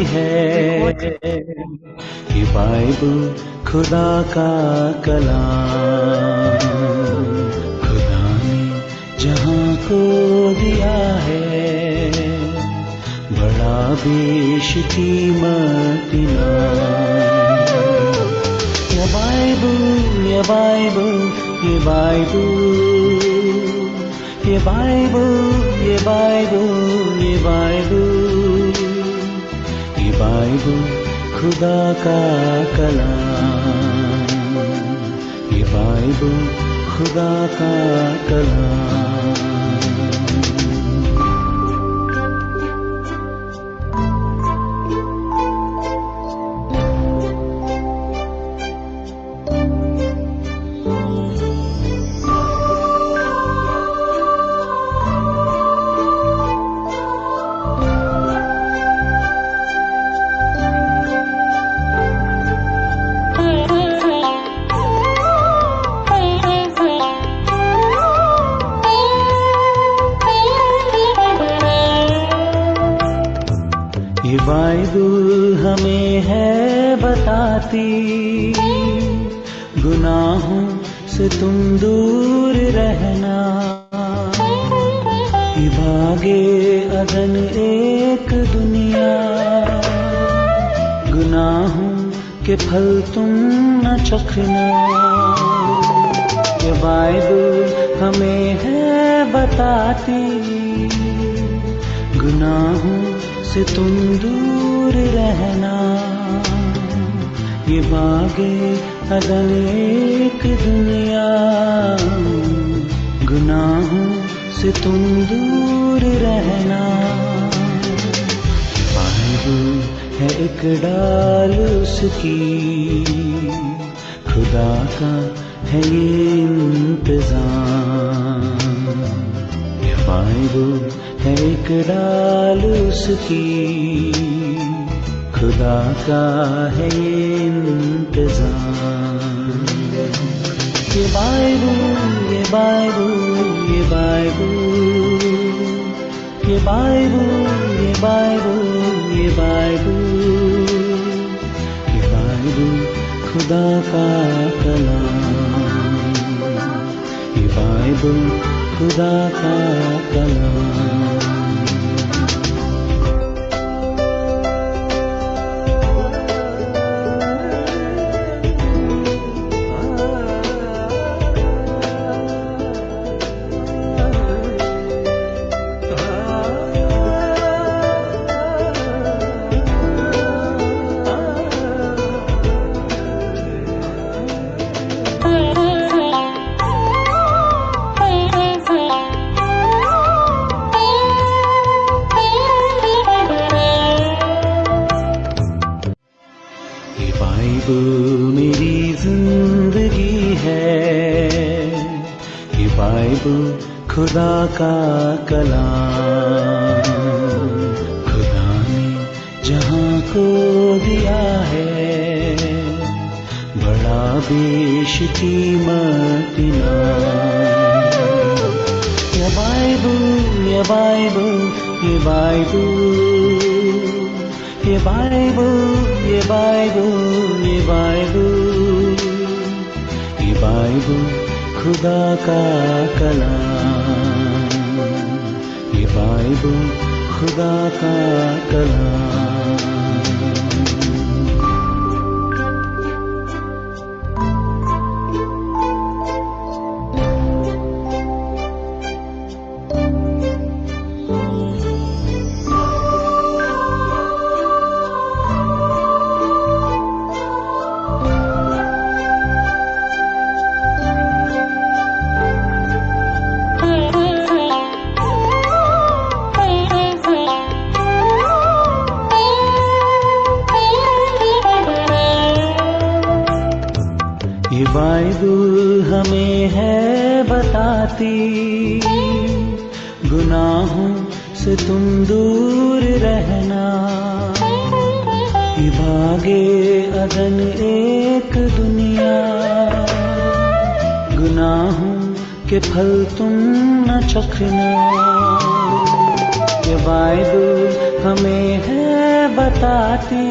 है। ये बाइबल खुदा का कलाम, खुदा ने जहां को दिया है, बड़ा बेशकीमत इनाम। ये बाइबल, ये बाइबल, ये बाइबल, ये बाइबल, ये बाइबल, ये बाइबल, ये बाइबल खुदा का कलाम, ये बाइबल खुदा का कलाम। ये बाइबल हमें है बताती, गुनाहों से तुम दूर रहना। ये भागे अदन एक दुनिया, गुनाहों के फल तुम न चखना। ये बाइबल हमें है बताती, गुनाहों से तुम दूर रहना। ये बागे अदन एक दुनिया, गुनाहों से तुम दूर रहना। बाइबल है एक डाल उसकी, खुदा का है ये इंतजाम। ये बाइबल है एक डाल उसकी, खुदा का है ये इंतजाम। ये बाइबल, ये बाइबल, ये बाइबल, ये बाइबल, ये बाइबल, ये बाइबल, ये बाइबल खुदा का कलाम, ये बाइबल खुदा का कलाम। बाइबल मेरी जिंदगी है, ये बाइबल खुदा का कलाम, खुदा ने जहां को दिया है, बड़ा बेशकीमत इनाम। ये बाइबल, ये बाइबल, ये बाइबल, ये बाइबल, ये बाइबल, ये बाइबल, ये बाइबल खुदा का कलाम, ये बाइबल खुदा का कलाम। ये बाइबल हमें है बताती, गुनाहों से तुम दूर रहना। ये भागे अदन एक दुनिया, गुनाहों के फल तुम न चखना। ये बाइबल हमें है बताती,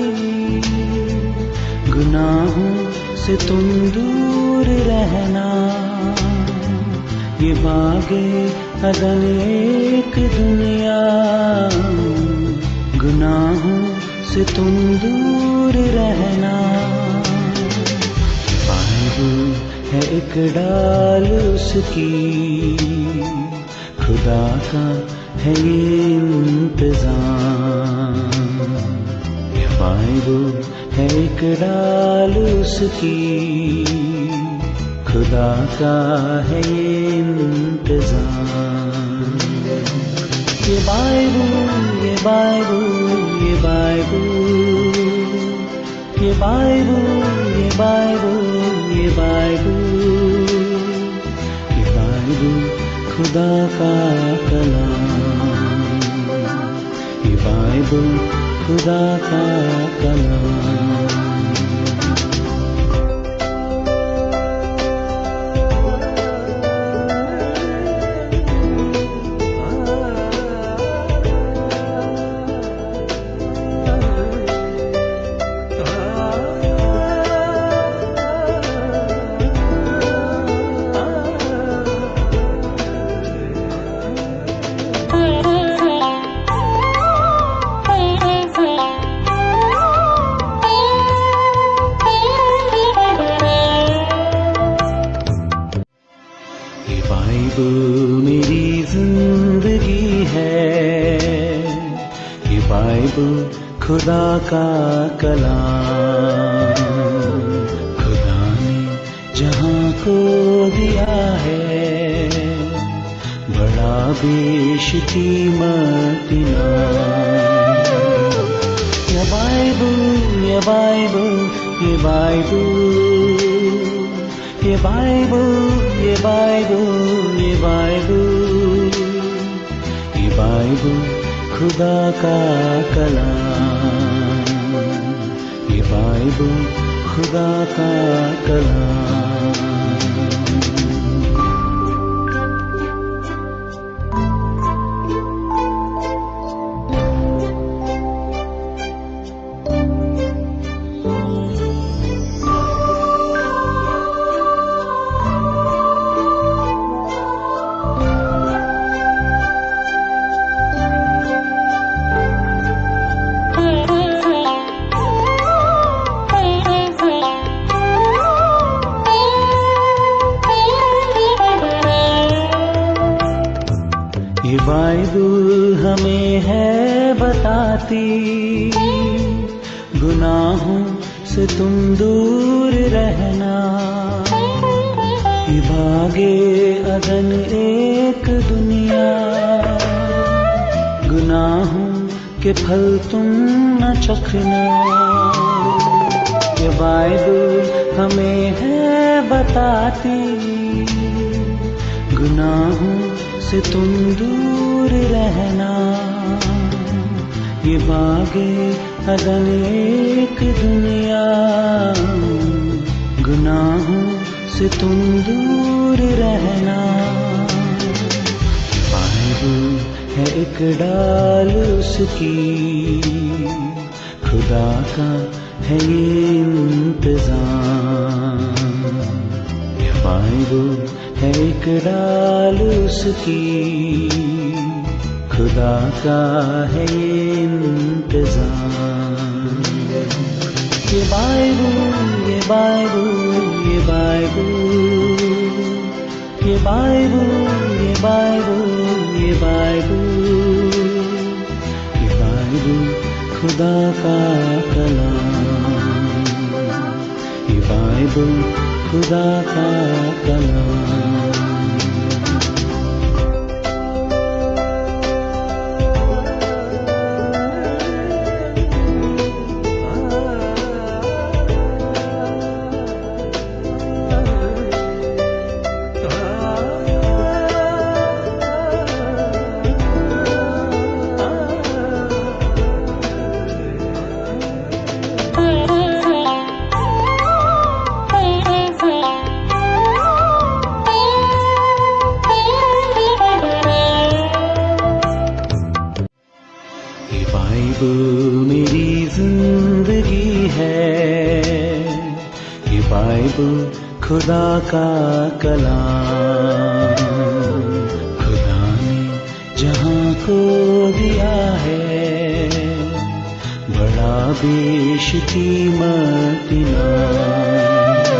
गुनाहों से तुम दूर रहना। ये बागे अदन एक दुनिया, गुनाहों से तुम दूर रहना। बाइबल है एक डाल उसकी, खुदा का है ये इंतज़ाम। ये बाइबल है एक डाल उसकी, खुदा का है ये इंतज़ाम। ये बाइबल, ये बाइबल, ये बाइबल, ये बाइबल, ये बाइबल, ये बाइबल, ये बाइबल खुदा का कलाम। ये बाइबल खुदा का कलाम। बाइबल मेरी जिंदगी है, ये बाइबल खुदा का कलाम। खुदा ने जहां को दिया है, बड़ा बेशकीमत इनाम। ये बाइबल, ये बाइबल, ये बाइबल, ये बाइबल, ये बाइबल, ये बाइबल, ये बाइबल खुदा का कलाम। ये बाइबल खुदा का कलाम। ये बाइबल हमें है बताती, गुनाहों से तुम दूर रहना। ये बागे अदन एक दुनिया, गुनाहों के फल तुम न चखना। ये बाइबल हमें है बताती, गुनाहों से तुम दूर रहना। ये बागे अदन एक दुनिया, गुनाहों से तुम दूर रहना। बाइबल है एक डाल उसकी, खुदा का है ये इंतज़ाम। ये बाइबल है एक डाल उसकी, खुदा का है ये इंतज़ाम। ये बाइबल, ये बाइबल, ये बाइबल, ये बाइबल, ये बाइबल, ये बाइबल, ये बाइबल खुदा का कलाम। ये बाइबल खुदा का कलाम। है, ये बाइबल खुदा का कलाम। खुदा ने जहां को दिया है बड़ा बेशकीमत इनाम।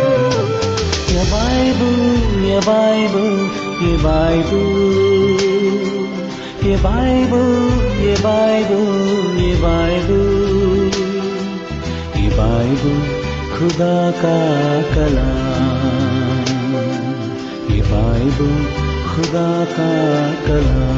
ये बाइबल, ये बाइबल, ये बाइबल, ये बाइबल, ये बाइबल, ये बाइबल, ये बाइबल खुदा का कलाम। ये बाइबल खुदा का कलाम।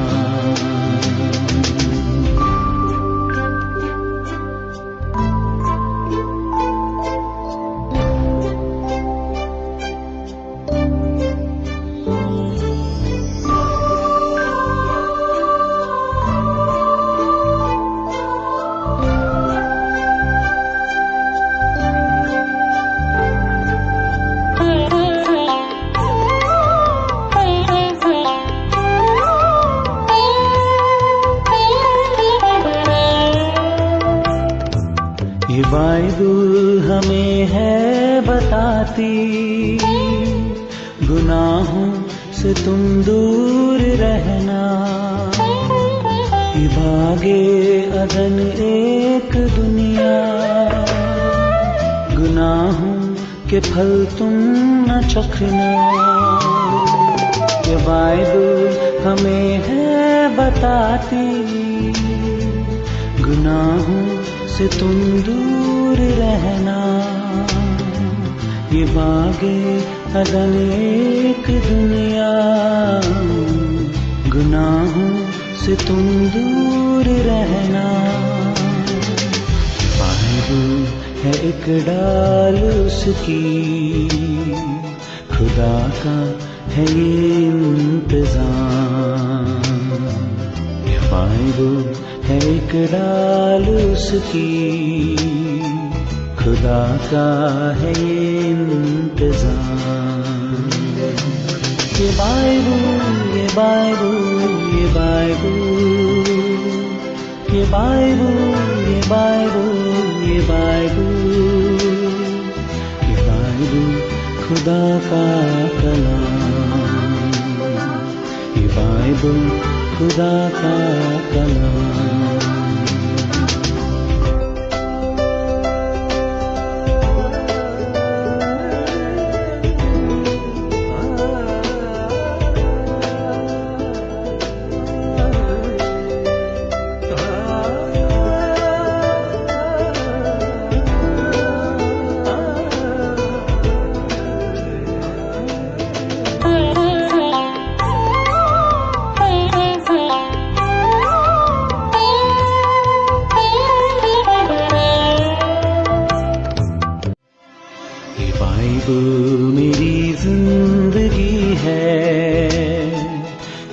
ये बाइबल हमें है बताती गुनाहों से तुम दूर रहना। ये भागे अदन एक दुनिया, गुनाहों के फल तुम न चखना। ये बाइबल हमें है बताती गुनाहों से तुम दूर रहना। ये बागे अदन एक दुनिया, गुनाहों से तुम दूर रहना। बाइबल है एक डाल उसकी, खुदा का है ये इंतजाम। ये बाइबल है एक डाल उसकी, खुदा का है ये इंतजाम। ये बाइबल, ये बाइबल, ये बाइबल, ये बाइबल, ये बाइबल, ये बाइबल, ये बाइबल खुदा का कलाम। ये बाइबल खुदा का कलाम। ये बाइबल मेरी जिंदगी है,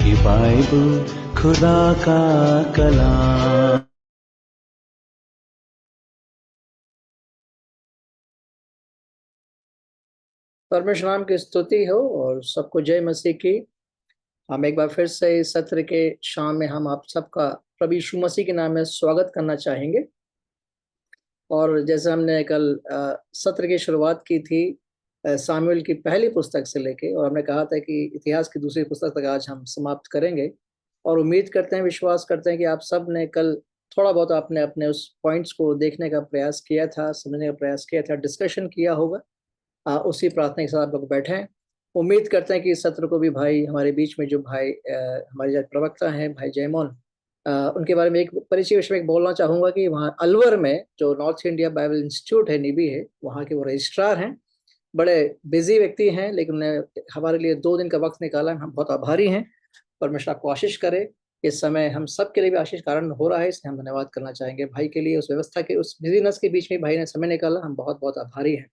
ये बाइबल खुदा का कलाम। परमेश्वर नाम की स्तुति हो और सबको जय मसीह की। हम एक बार फिर से इस सत्र के शाम में हम आप सबका प्रभु यीशु मसीह के नाम में स्वागत करना चाहेंगे। और जैसे हमने कल सत्र की शुरुआत की थी सामुएल की पहली पुस्तक से लेके, और हमने कहा था कि इतिहास की दूसरी पुस्तक तक आज हम समाप्त करेंगे। और उम्मीद करते हैं, विश्वास करते हैं कि आप सब ने कल थोड़ा बहुत आपने अपने उस पॉइंट्स को देखने का प्रयास किया था, समझने का प्रयास किया था, डिस्कशन किया होगा। उसी प्रार्थना के साथ आप लोग बैठे हैं। उम्मीद करते हैं कि इस सत्र को भी भाई हमारे बीच में जो भाई हमारे जो प्रवक्ता हैं भाई जयमोहन, उनके बारे में एक परिचय विषय में बोलना चाहूँगा कि वहाँ अलवर में जो नॉर्थ इंडिया बाइबल इंस्टीट्यूट है निबी है, वहाँ के वो रजिस्ट्रार हैं। बड़े बिजी व्यक्ति हैं, लेकिन उन्हें हमारे लिए 2 दिन का वक्त निकाला, हम बहुत आभारी हैं। परमेश्वर आपको आशीष करे। इस समय हम सब के लिए भी आशीष कारण हो रहा है, इसलिए हम धन्यवाद करना चाहेंगे भाई के लिए। उस व्यवस्था के उस बिजीनेस के बीच में भाई ने समय निकाला, हम बहुत बहुत आभारी हैं।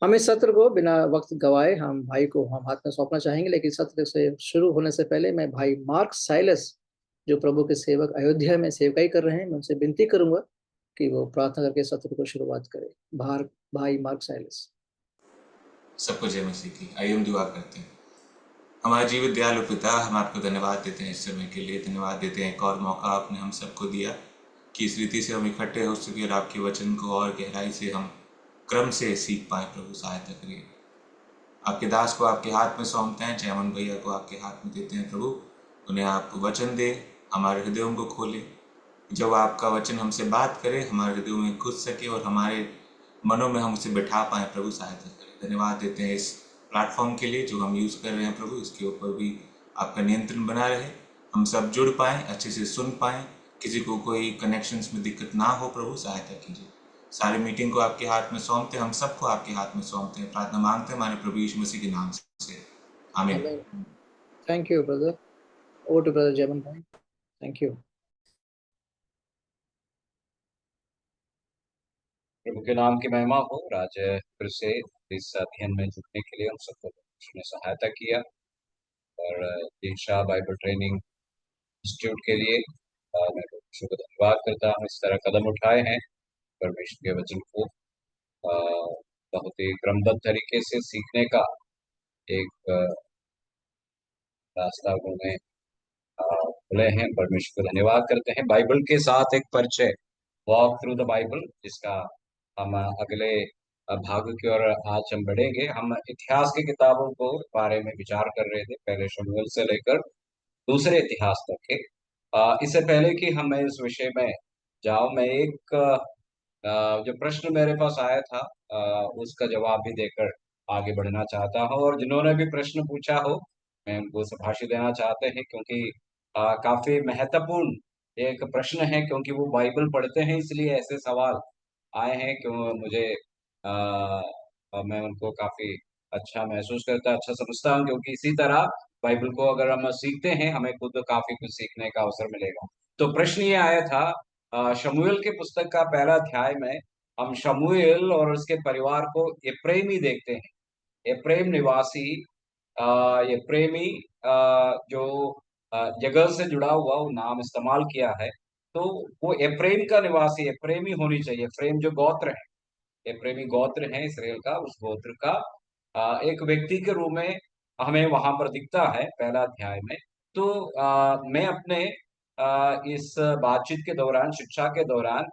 हम इस सत्र को बिना वक्त गवाए हम भाई को हम हाथ में सौंपना चाहेंगे। लेकिन सत्र से शुरू होने से पहले मैं भाई मार्क साइलस, जो प्रभु के सेवक अयोध्या में सेवकाई कर रहे हैं, मैं उनसे विनती करूंगा कि वो प्रार्थना करके सत्र को शुरुआत करें। भाई मार्क साइलस। सबको जय मसीह की। आइए हम दुआ करते हैं। हमारे जीवित दयालु पिता, हम आपको धन्यवाद देते हैं इस समय के लिए। धन्यवाद देते हैं एक और मौका आपने हम सबको दिया कि इस रीति से हम इकट्ठे हो सके और आपके वचन को और गहराई से हम क्रम से सीख पाए। प्रभु सहायता करिए। आपके दास को आपके हाथ में सौंपते हैं, जयमन भैया को आपके हाथ में देते हैं। प्रभु उन्हें आप वचन दे, हमारे हृदयों को खोले, जब आपका वचन हमसे बात करे हमारे हृदयों में घुस सके और हमारे मनों में हम उसे बैठा पाएँ। प्रभु सहायता करें। धन्यवाद देते हैं इस प्लेटफॉर्म के लिए जो हम यूज़ कर रहे हैं। प्रभु इसके ऊपर भी आपका नियंत्रण बना रहे, हम सब जुड़ पाएँ, अच्छे से सुन पाएँ, किसी को कोई कनेक्शंस में दिक्कत ना हो। प्रभु सहायता कीजिए। सारी मीटिंग को आपके हाथ में सौंपते हैं, हम सबको आपके हाथ में सौंपते हैं। प्रार्थना मांगते हैं हमारे प्रभु यीशु मसीह के नाम से, आमीन। Thank you brother. Over to brother Jaiman भाई। Thank you. प्रभु के नाम की महिमा हो। आज फिर से इस अध्ययन में जुटने के लिए हम सबको उसने सहायता किया और दीक्षा बाइबल ट्रेनिंग इंस्टीट्यूट के लिए मैं परमेश्वर को धन्यवाद करता हूँ। इस तरह कदम उठाए हैं परमेश्वर के वचन को बहुत ही क्रमबद्ध तरीके से सीखने का एक रास्ता उन्होंने खुले हैं। परमेश्वर को धन्यवाद करते हैं। बाइबल के साथ एक परिचय, वॉक थ्रू द बाइबल, जिसका हम अगले भाग की ओर आज हम बढ़ेंगे। हम इतिहास की किताबों को बारे में विचार कर रहे थे, पहले शमूएल से लेकर दूसरे इतिहास तक के। इससे पहले कि हम इस विषय में जाऊं, मैं एक जो प्रश्न मेरे पास आया था उसका जवाब भी देकर आगे बढ़ना चाहता हूं। और जिन्होंने भी प्रश्न पूछा हो मैं उनको शाबाशी देना चाहते हैं, क्योंकि काफी महत्वपूर्ण एक प्रश्न है, क्योंकि वो बाइबल पढ़ते हैं इसलिए ऐसे सवाल आए हैं। क्यों मुझे मैं उनको काफी अच्छा महसूस करता, अच्छा समझता हूँ, क्योंकि इसी तरह बाइबल को अगर हम सीखते हैं हमें खुद काफी कुछ सीखने का अवसर मिलेगा। तो प्रश्न ये आया था शमूएल के पुस्तक का पहला अध्याय में हम शमूएल और उसके परिवार को एप्रैमी देखते हैं। एप्रैम निवासी एप्रैमी जो जगह से जुड़ा हुआ वो नाम इस्तेमाल किया है, तो वो एप्रैम का निवासी एप्रैमी होनी चाहिए। एप्रैम जो गोत्र है, एप्रैमी गोत्र है इसराइल का, उस गोत्र का एक व्यक्ति के रूप में हमें वहां पर दिखता है पहला अध्याय में। तो मैं अपने इस बातचीत के दौरान, शिक्षा के दौरान,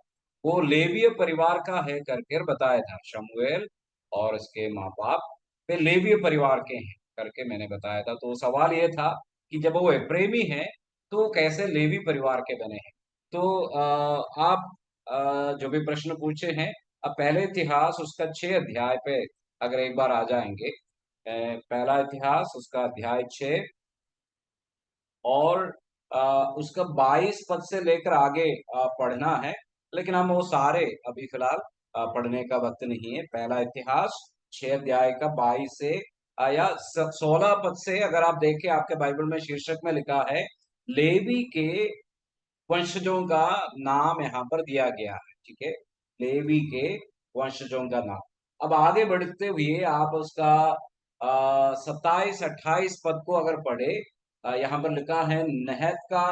वो लेवीय परिवार का है करके बताया था। शमूएल और उसके माँ बाप वे लेवीय परिवार के हैं करके मैंने बताया था। तो सवाल ये था कि जब वो प्रेमी हैं तो कैसे लेवी परिवार के बने हैं। तो आप जो भी प्रश्न पूछे हैं, अब पहले इतिहास उसका 6 अध्याय पे अगर एक बार आ जाएंगे, पहला इतिहास उसका अध्याय 6 और उसका 22 पद से लेकर आगे पढ़ना है, लेकिन हम वो सारे अभी फिलहाल पढ़ने का वक्त नहीं है। पहला इतिहास 6 अध्याय का 22 से या 16 पद से अगर आप देखें, आपके बाइबल में शीर्षक में लिखा है लेवी के वंशजों का नाम यहाँ पर दिया गया है। ठीक है, लेवी के वंशजों का नाम। अब आगे बढ़ते हुए आप उसका 27-28 पद को अगर पढ़े, यहाँ पर लिखा है नहत का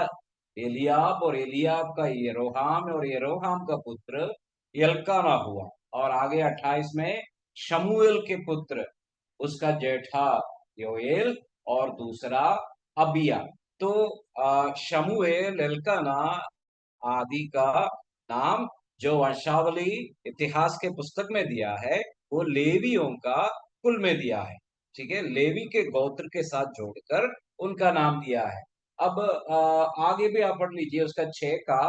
एलियाब और एलियाब का यरोहाम और यरोहाम का पुत्र एल्काना हुआ। और आगे 28 में शमूएल के पुत्र, उसका जेठा योएल और दूसरा अबिया। तो शमूएल, एल्काना आदि का नाम जो वंशावली इतिहास के पुस्तक में दिया है वो लेवियों का कुल में दिया है। ठीक है, लेवी के गोत्र के साथ जोड़कर उनका नाम दिया है। अब आगे भी आप पढ़ लीजिए उसका 6 का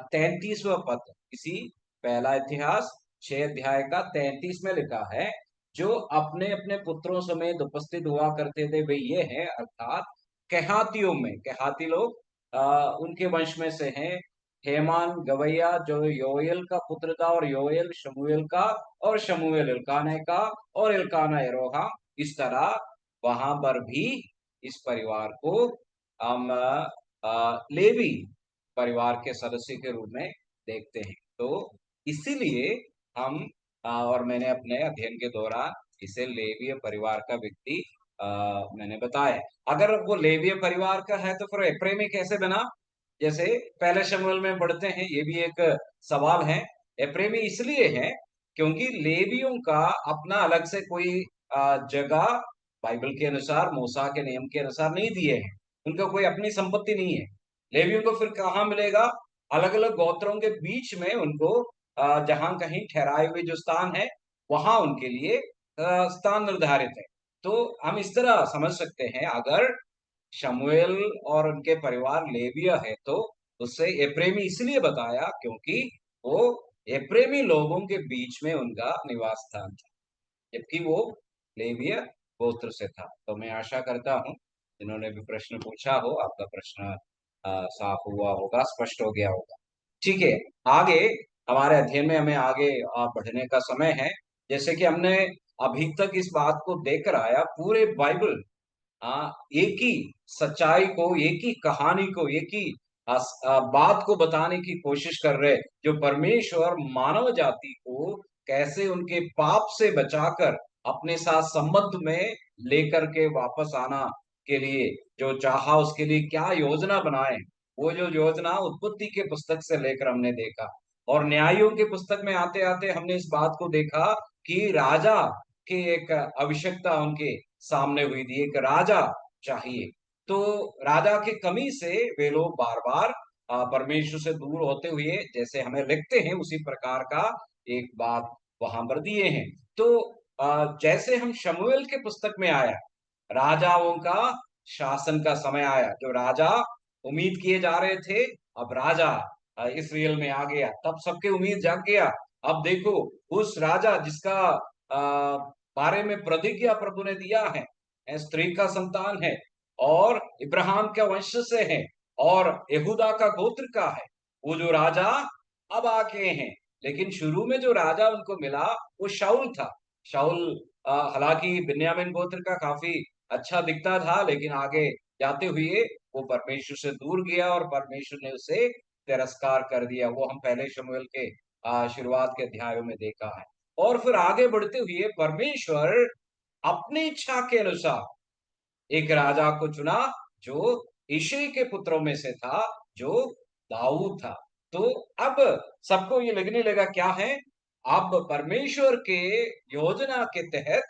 33वां पद, इसी पहला इतिहास 6 अध्याय का 33 में लिखा है जो अपने अपने पुत्रों समेत उपस्थित हुआ करते थे वे ये हैं, अर्थात केहातियों में, केहाती लोग उनके वंश में से हैं। हेमान गवैया जो योएल का पुत्र था और योएल शमूएल का और शमूएल एल्काना का और एल्काना यरोहा। इस तरह वहां पर भी इस परिवार को हम लेवी परिवार के सदस्य के रूप में देखते हैं। तो इसीलिए हम और मैंने अपने अध्ययन के दौरान इसे लेवीय परिवार का व्यक्ति मैंने बताया। अगर वो लेवीय परिवार का है तो फिर एप्रैमी कैसे बना, जैसे पहले शमूएल में पढ़ते हैं, ये भी एक सवाल है। एप्रैमी इसलिए है क्योंकि लेवियों का अपना अलग से कोई जगह बाइबल के अनुसार, मूसा के नियम के अनुसार नहीं दिए हैं। उनका कोई अपनी संपत्ति नहीं है। लेवियों को फिर कहाँ मिलेगा, अलग अलग गोत्रों के बीच में उनको जहां कहीं ठहराए हुए जो स्थान है वहां उनके लिए स्थान निर्धारित है। तो हम इस तरह समझ सकते हैं, अगर शमूएल और उनके परिवार लेविय है तो उससे एप्रेमी इसलिए बताया क्योंकि वो एप्रेमी लोगों के बीच में उनका निवास स्थान था, जबकि वो लेविय गोत्र से था। तो मैं आशा करता हूँ जिन्होंने भी प्रश्न पूछा हो आपका प्रश्न साफ हुआ होगा, स्पष्ट हो गया होगा। ठीक है, आगे हमारे अध्ययन में हमें आगे बढ़ने का समय है। जैसे कि हमने अभी तक इस बात को देखकर आया, पूरे बाइबल एक ही सच्चाई को, एक ही कहानी को, एक ही बात को बताने की कोशिश कर रहे, जो परमेश्वर मानव जाति को कैसे उनके पाप से बचाकर अपने साथ संबंध में लेकर के वापस आना के लिए जो चाहा, उसके लिए क्या योजना बनाए, वो जो योजना उत्पत्ति के पुस्तक से लेकर हमने देखा। और न्यायों के पुस्तक में आते आते हमने इस बात को देखा कि राजा की एक आवश्यकता उनके सामने हुई थी, एक राजा चाहिए। तो राजा की कमी से वे लोग बार बार परमेश्वर से दूर होते हुए, जैसे हमें लिखते हैं उसी प्रकार का एक बात वहां पर दिए हैं। तो जैसे हम शमूएल के पुस्तक में आया, राजाओं का शासन का समय आया, जो राजा उम्मीद किए जा रहे थे, अब राजा इसराइल में आ गया, तब सबके उम्मीद जाग गया। अब देखो, उस राजा जिसका बारे में प्रतिज्ञा प्रभु ने दिया है, स्त्री का संतान है और इब्राहिम के वंश से है और यहूदा का गोत्र का है, वो जो राजा अब आके हैं। लेकिन शुरू में जो राजा उनको मिला वो शाऊल था। शाऊल हालांकि बिन्यामीन गोत्र का काफी अच्छा दिखता था, लेकिन आगे जाते हुए वो परमेश्वर से दूर गया और परमेश्वर ने उसे तिरस्कार कर दिया। वो हम पहले शमूएल के शुरुआत के अध्यायों में देखा है। और फिर आगे बढ़ते हुए परमेश्वर अपनी इच्छा के अनुसार एक राजा को चुना, जो यिशै के पुत्रों में से था, जो दाऊद था। तो अब सबको ये लगने लगा क्या है, अब परमेश्वर के योजना के तहत,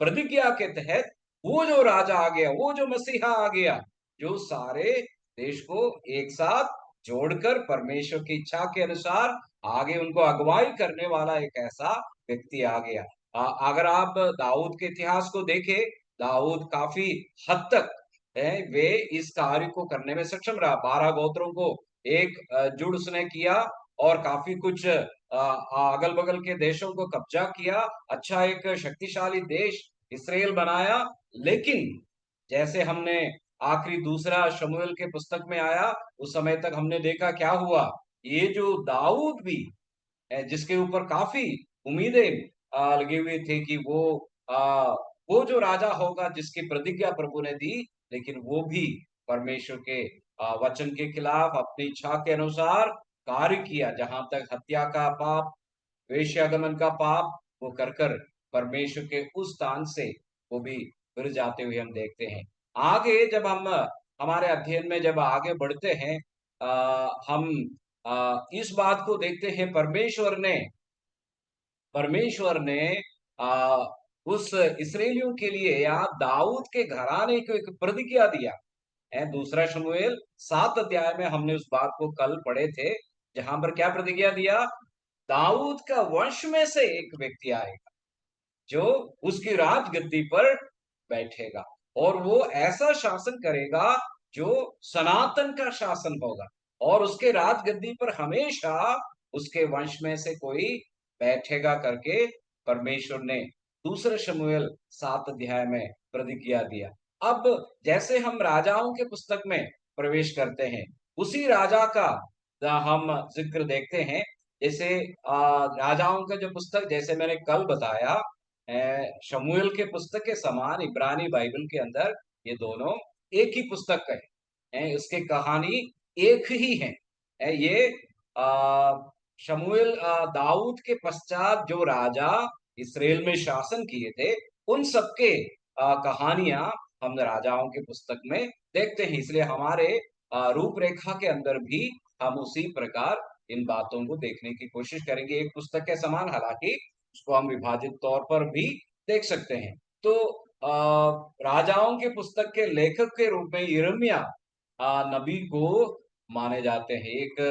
प्रतिज्ञा के तहत वो जो राजा आ गया, वो जो मसीहा आ गया, जो सारे देश को एक साथ जोड़कर परमेश्वर की इच्छा के अनुसार आगे उनको अगुवाई करने वाला एक ऐसा व्यक्ति आ गया। अगर आप दाऊद के इतिहास को देखें, दाऊद काफी हद तक वे इस कार्य को करने में सक्षम रहा। 12 गोत्रों को एक जुड़ उसने किया और काफी कुछ अगल बगल के देशों को कब्जा किया, अच्छा एक शक्तिशाली देश इसराइल बनाया। लेकिन जैसे हमने आखिरी दूसरा शमूएल के पुस्तक में आया, उस समय तक हमने देखा क्या हुआ, ये जो दाऊद भी जिसके ऊपर काफी उम्मीदें लगी हुई थी कि वो जो राजा होगा जिसकी प्रतिज्ञा प्रभु ने दी, लेकिन वो भी परमेश्वर के वचन के खिलाफ अपनी इच्छा के अनुसार कार्य किया। जहां तक हत्या का पाप, वेश्यागमन का पाप, वो कर परमेश्वर के उस स्थान से वो भी फिर जाते हुए हम देखते हैं। आगे जब हम हमारे अध्ययन में जब आगे बढ़ते हैं, हम इस बात को देखते हैं, परमेश्वर ने आ, उस इसराइलियों के लिए या दाऊद के घराने को एक प्रतिज्ञा दिया है। दूसरा शमूएल 7 अध्याय में हमने उस बात को कल पढ़े थे, जहां पर क्या प्रतिज्ञा दिया, दाऊद का वंश में से एक व्यक्ति आएगा जो उसकी राजगद्दी पर बैठेगा और वो ऐसा शासन करेगा जो सनातन का शासन होगा और उसके राजगद्दी पर हमेशा उसके वंश में से कोई बैठेगा करके परमेश्वर ने दूसरे शमूएल 7 अध्याय में प्रतिज्ञा दिया। अब जैसे हम राजाओं के पुस्तक में प्रवेश करते हैं, उसी राजा का हम जिक्र देखते हैं। जैसे राजाओं का जो पुस्तक, जैसे मैंने कल बताया, शमूएल के पुस्तक के समान इब्रानी बाइबल के अंदर ये दोनों एक ही पुस्तक है, उसके कहानी एक ही है। ये शमूएल दाऊद के पश्चात जो राजा इसराइल में शासन किए थे, उन सबके कहानियां हम राजाओं के पुस्तक में देखते हैं। इसलिए हमारे रूपरेखा के अंदर भी हम उसी प्रकार इन बातों को देखने की कोशिश करेंगे, एक पुस्तक के समान। हालांकि उसको हम विभाजित तौर पर भी देख सकते हैं। तो राजाओं के पुस्तक के लेखक के रूप में यिर्मयाह नबी को माने जाते हैं। एक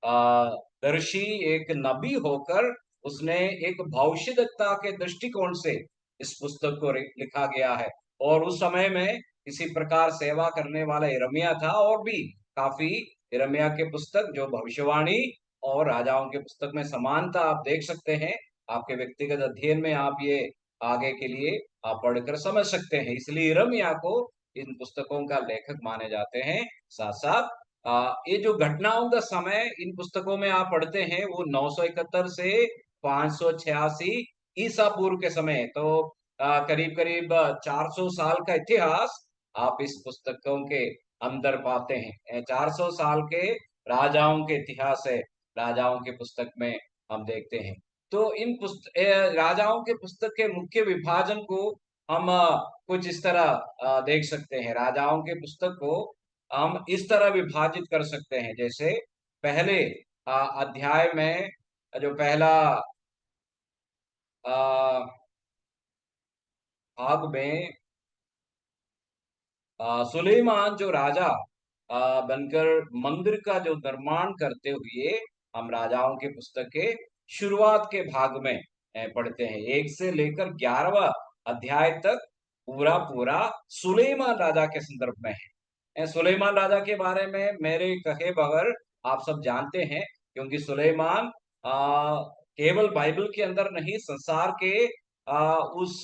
दर्शी, एक नबी होकर उसने एक भविष्यद्वक्ता के दृष्टिकोण से इस पुस्तक को लिखा गया है। और उस समय में इसी प्रकार सेवा करने वाला यिर्मयाह था, और भी काफी यिर्मयाह के पुस्तक जो भविष्यवाणी और राजाओं के पुस्तक में समानता आप देख सकते हैं। आपके व्यक्तिगत अध्ययन में आप ये आगे के लिए आप पढ़कर समझ सकते हैं। इसलिए यिर्मयाह को इन पुस्तकों का लेखक माने जाते हैं। साथ साथ ये जो घटनाओं का समय इन पुस्तकों में आप पढ़ते हैं वो 971 से 586 ईसा पूर्व के समय है। तो करीब करीब 400 साल का इतिहास आप इस पुस्तकों के अंदर पाते हैं। 400 साल के राजाओं के इतिहास है, राजाओं के पुस्तक में हम देखते हैं। तो इन राजाओं के पुस्तक के मुख्य विभाजन को हम कुछ इस तरह देख सकते हैं। राजाओं के पुस्तक को हम इस तरह विभाजित कर सकते हैं, जैसे पहले अध्याय में जो पहला भाग में सुलेमान जो राजा बनकर मंदिर का जो निर्माण करते हुए हम राजाओं के पुस्तक के शुरुआत के भाग में पढ़ते हैं। 1 से लेकर 11वां अध्याय तक पूरा पूरा सुलेमान राजा के संदर्भ में है। सुलेमान राजा के बारे में मेरे कहे बगैर आप सब जानते हैं, क्योंकि सुलेमान केवल बाइबल के अंदर नहीं, संसार के उस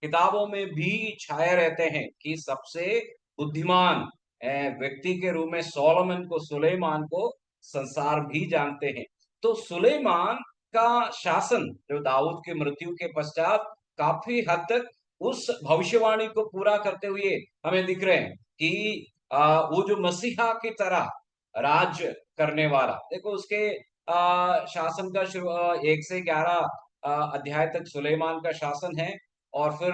किताबों में भी छाए रहते हैं कि सबसे बुद्धिमान व्यक्ति के रूप में सोलोमन को, सुलेमान को संसार भी जानते हैं। तो सुलेमान का शासन जो दाऊद की मृत्यु के पश्चात काफी हद तक उस भविष्यवाणी को पूरा करते हुए हमें दिख रहे हैं कि वो जो मसीहा की तरह राज्य करने वाला, देखो उसके शासन का 1 से 11 अध्याय तक सुलेमान का शासन है, और फिर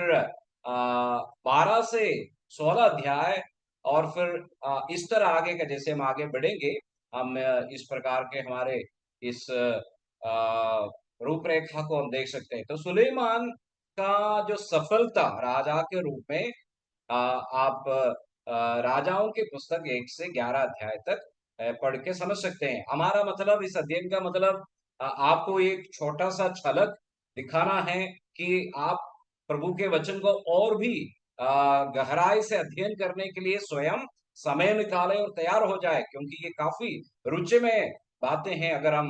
12 से 16 अध्याय, और फिर इस तरह आगे का, जैसे हम आगे बढ़ेंगे हम इस प्रकार के हमारे इस रूपरेखा को हम देख सकते हैं। तो सुलेमान का जो सफलता राजा के रूप में आप राजाओं की पुस्तक 1 से 11 अध्याय तक पढ़ के समझ सकते हैं। हमारा मतलब, इस अध्ययन का मतलब आपको एक छोटा सा झलक दिखाना है कि आप प्रभु के वचन को और भी गहराई से अध्ययन करने के लिए स्वयं समय निकालें और तैयार हो जाए, क्योंकि ये काफी रुचिमय बातें हैं अगर हम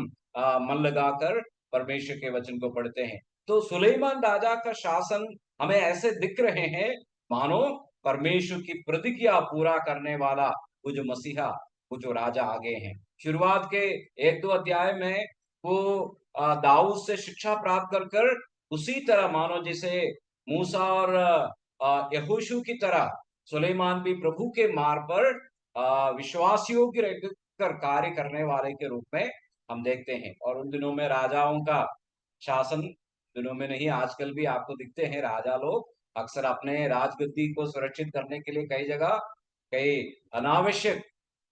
मन लगाकर परमेश्वर के वचन को पढ़ते हैं। तो सुलेमान राजा का शासन हमें ऐसे दिख रहे हैं मानो परमेश्वर की प्रतिज्ञा पूरा करने वाला वो जो मसीहा, वो जो राजा आगे हैं। शुरुआत के 1-2 अध्याय में वो दाऊद से शिक्षा प्राप्त कर कर उसी तरह मानो जैसे मूसा और यहोशू की तरह सुलेमान भी प्रभु के मार्ग पर विश्वासियों की रहकर कार्य करने वाले के रूप में हम देखते हैं। और उन दिनों में राजाओं का शासन, दिनों में नहीं आजकल भी आपको दिखते हैं, राजा लोग अक्सर अपने राजगद्दी को सुरक्षित करने के लिए कई जगह कई अनावश्यक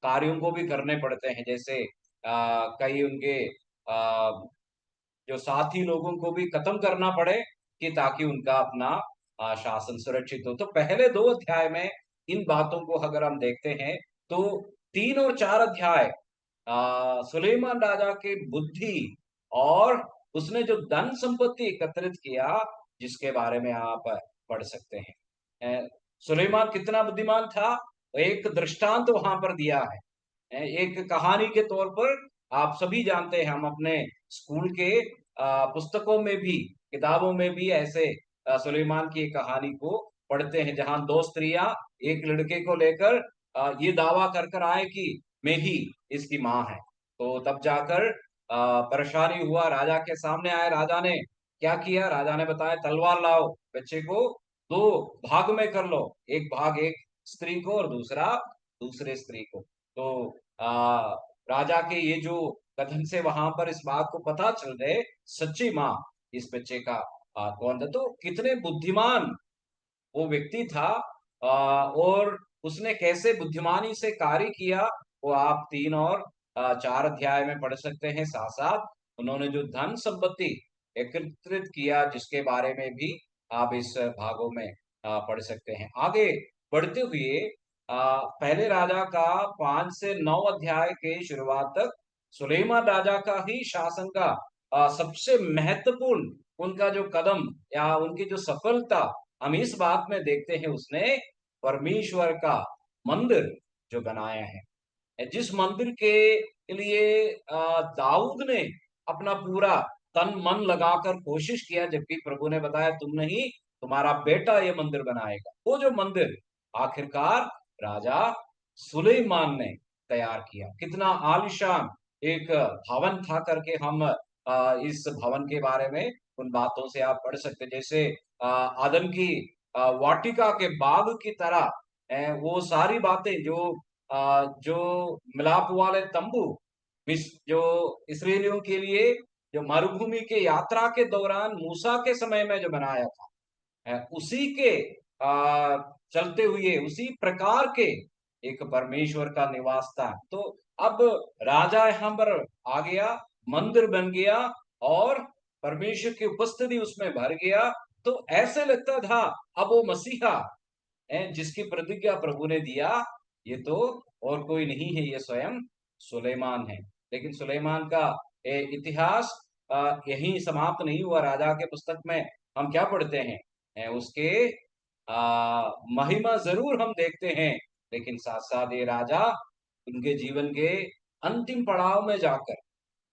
कार्यों को भी करने पड़ते हैं, जैसे कई उनके जो साथी लोगों को भी खत्म करना पड़े कि ताकि उनका अपना शासन सुरक्षित हो। तो पहले 2 अध्याय में इन बातों को अगर हम देखते हैं तो 3 और 4 अध्याय सुलेमान राजा की बुद्धि और उसने जो धन संपत्ति एकत्रित किया, जिसके बारे में आप पढ़ सकते हैं। सुलेमान कितना बुद्धिमान था, एक दृष्टांत वहां पर दिया है। एक कहानी के तौर पर आप सभी जानते हैं, हम अपने स्कूल के पुस्तकों में भी, किताबों में भी ऐसे सुलेमान की एक कहानी को पढ़ते हैं, जहां 2 स्त्रियां एक लड़के को लेकर ये दावा कर कर आए कि मैं ही इसकी माँ है। तो तब जाकर परेशानी हुआ, राजा के सामने आए। राजा ने क्या किया, राजा ने बताया तलवार लाओ, बच्चे को 2 भाग में कर लो, एक भाग एक स्त्री को और दूसरा दूसरे स्त्री को। तो राजा के ये जो कथन से वहां पर इस बात को पता चल गए सच्ची माँ इस बच्चे का कौन था। तो कितने बुद्धिमान वो व्यक्ति था और उसने कैसे बुद्धिमानी से कार्य किया, वो आप 3 और 4 अध्याय में पढ़ सकते हैं। साथ साथ उन्होंने जो धन संपत्ति एकत्रित किया, जिसके बारे में भी आप इस भागों में पढ़ सकते हैं। आगे बढ़ते हुए पहले राजा का 5 से 9 अध्याय के शुरुआत तक सुलेमान राजा का ही शासन का सबसे महत्वपूर्ण उनका जो कदम या उनकी जो सफलता हम इस बात में देखते हैं, उसने परमेश्वर का मंदिर जो बनाया है, जिस मंदिर के लिए दाऊद ने अपना पूरा तन मन लगाकर कोशिश किया, जबकि प्रभु ने बताया तुम नहीं, तुम्हारा बेटा ये मंदिर बनाएगा। वो जो मंदिर आखिरकार राजा सुलेमान ने तैयार किया। कितना आलिशान एक भवन था करके हम इस भवन के बारे में उन बातों से आप पढ़ सकते, जैसे आदम की वाटिका के बाग की तरह वो सारी बातें जो मिलाप वाले तंबू जो इसराइलियों के लिए जो मरुभूमि के यात्रा के दौरान मूसा के समय में जो बनाया था, उसी के चलते हुए उसी प्रकार के एक परमेश्वर का निवास था। तो अब राजा यहाँ पर आ गया, मंदिर बन गया और परमेश्वर की उपस्थिति उसमें भर गया। तो ऐसे लगता था अब वो मसीहा जिसकी प्रतिज्ञा प्रभु ने दिया, ये तो और कोई नहीं है, ये स्वयं सुलेमान है। लेकिन सुलेमान का इतिहास यहीं समाप्त नहीं हुआ। राजा के पुस्तक में हम क्या पढ़ते हैं, उसके महिमा जरूर हम देखते हैं, लेकिन साथ साथ ये राजा उनके जीवन के अंतिम पड़ाव में जाकर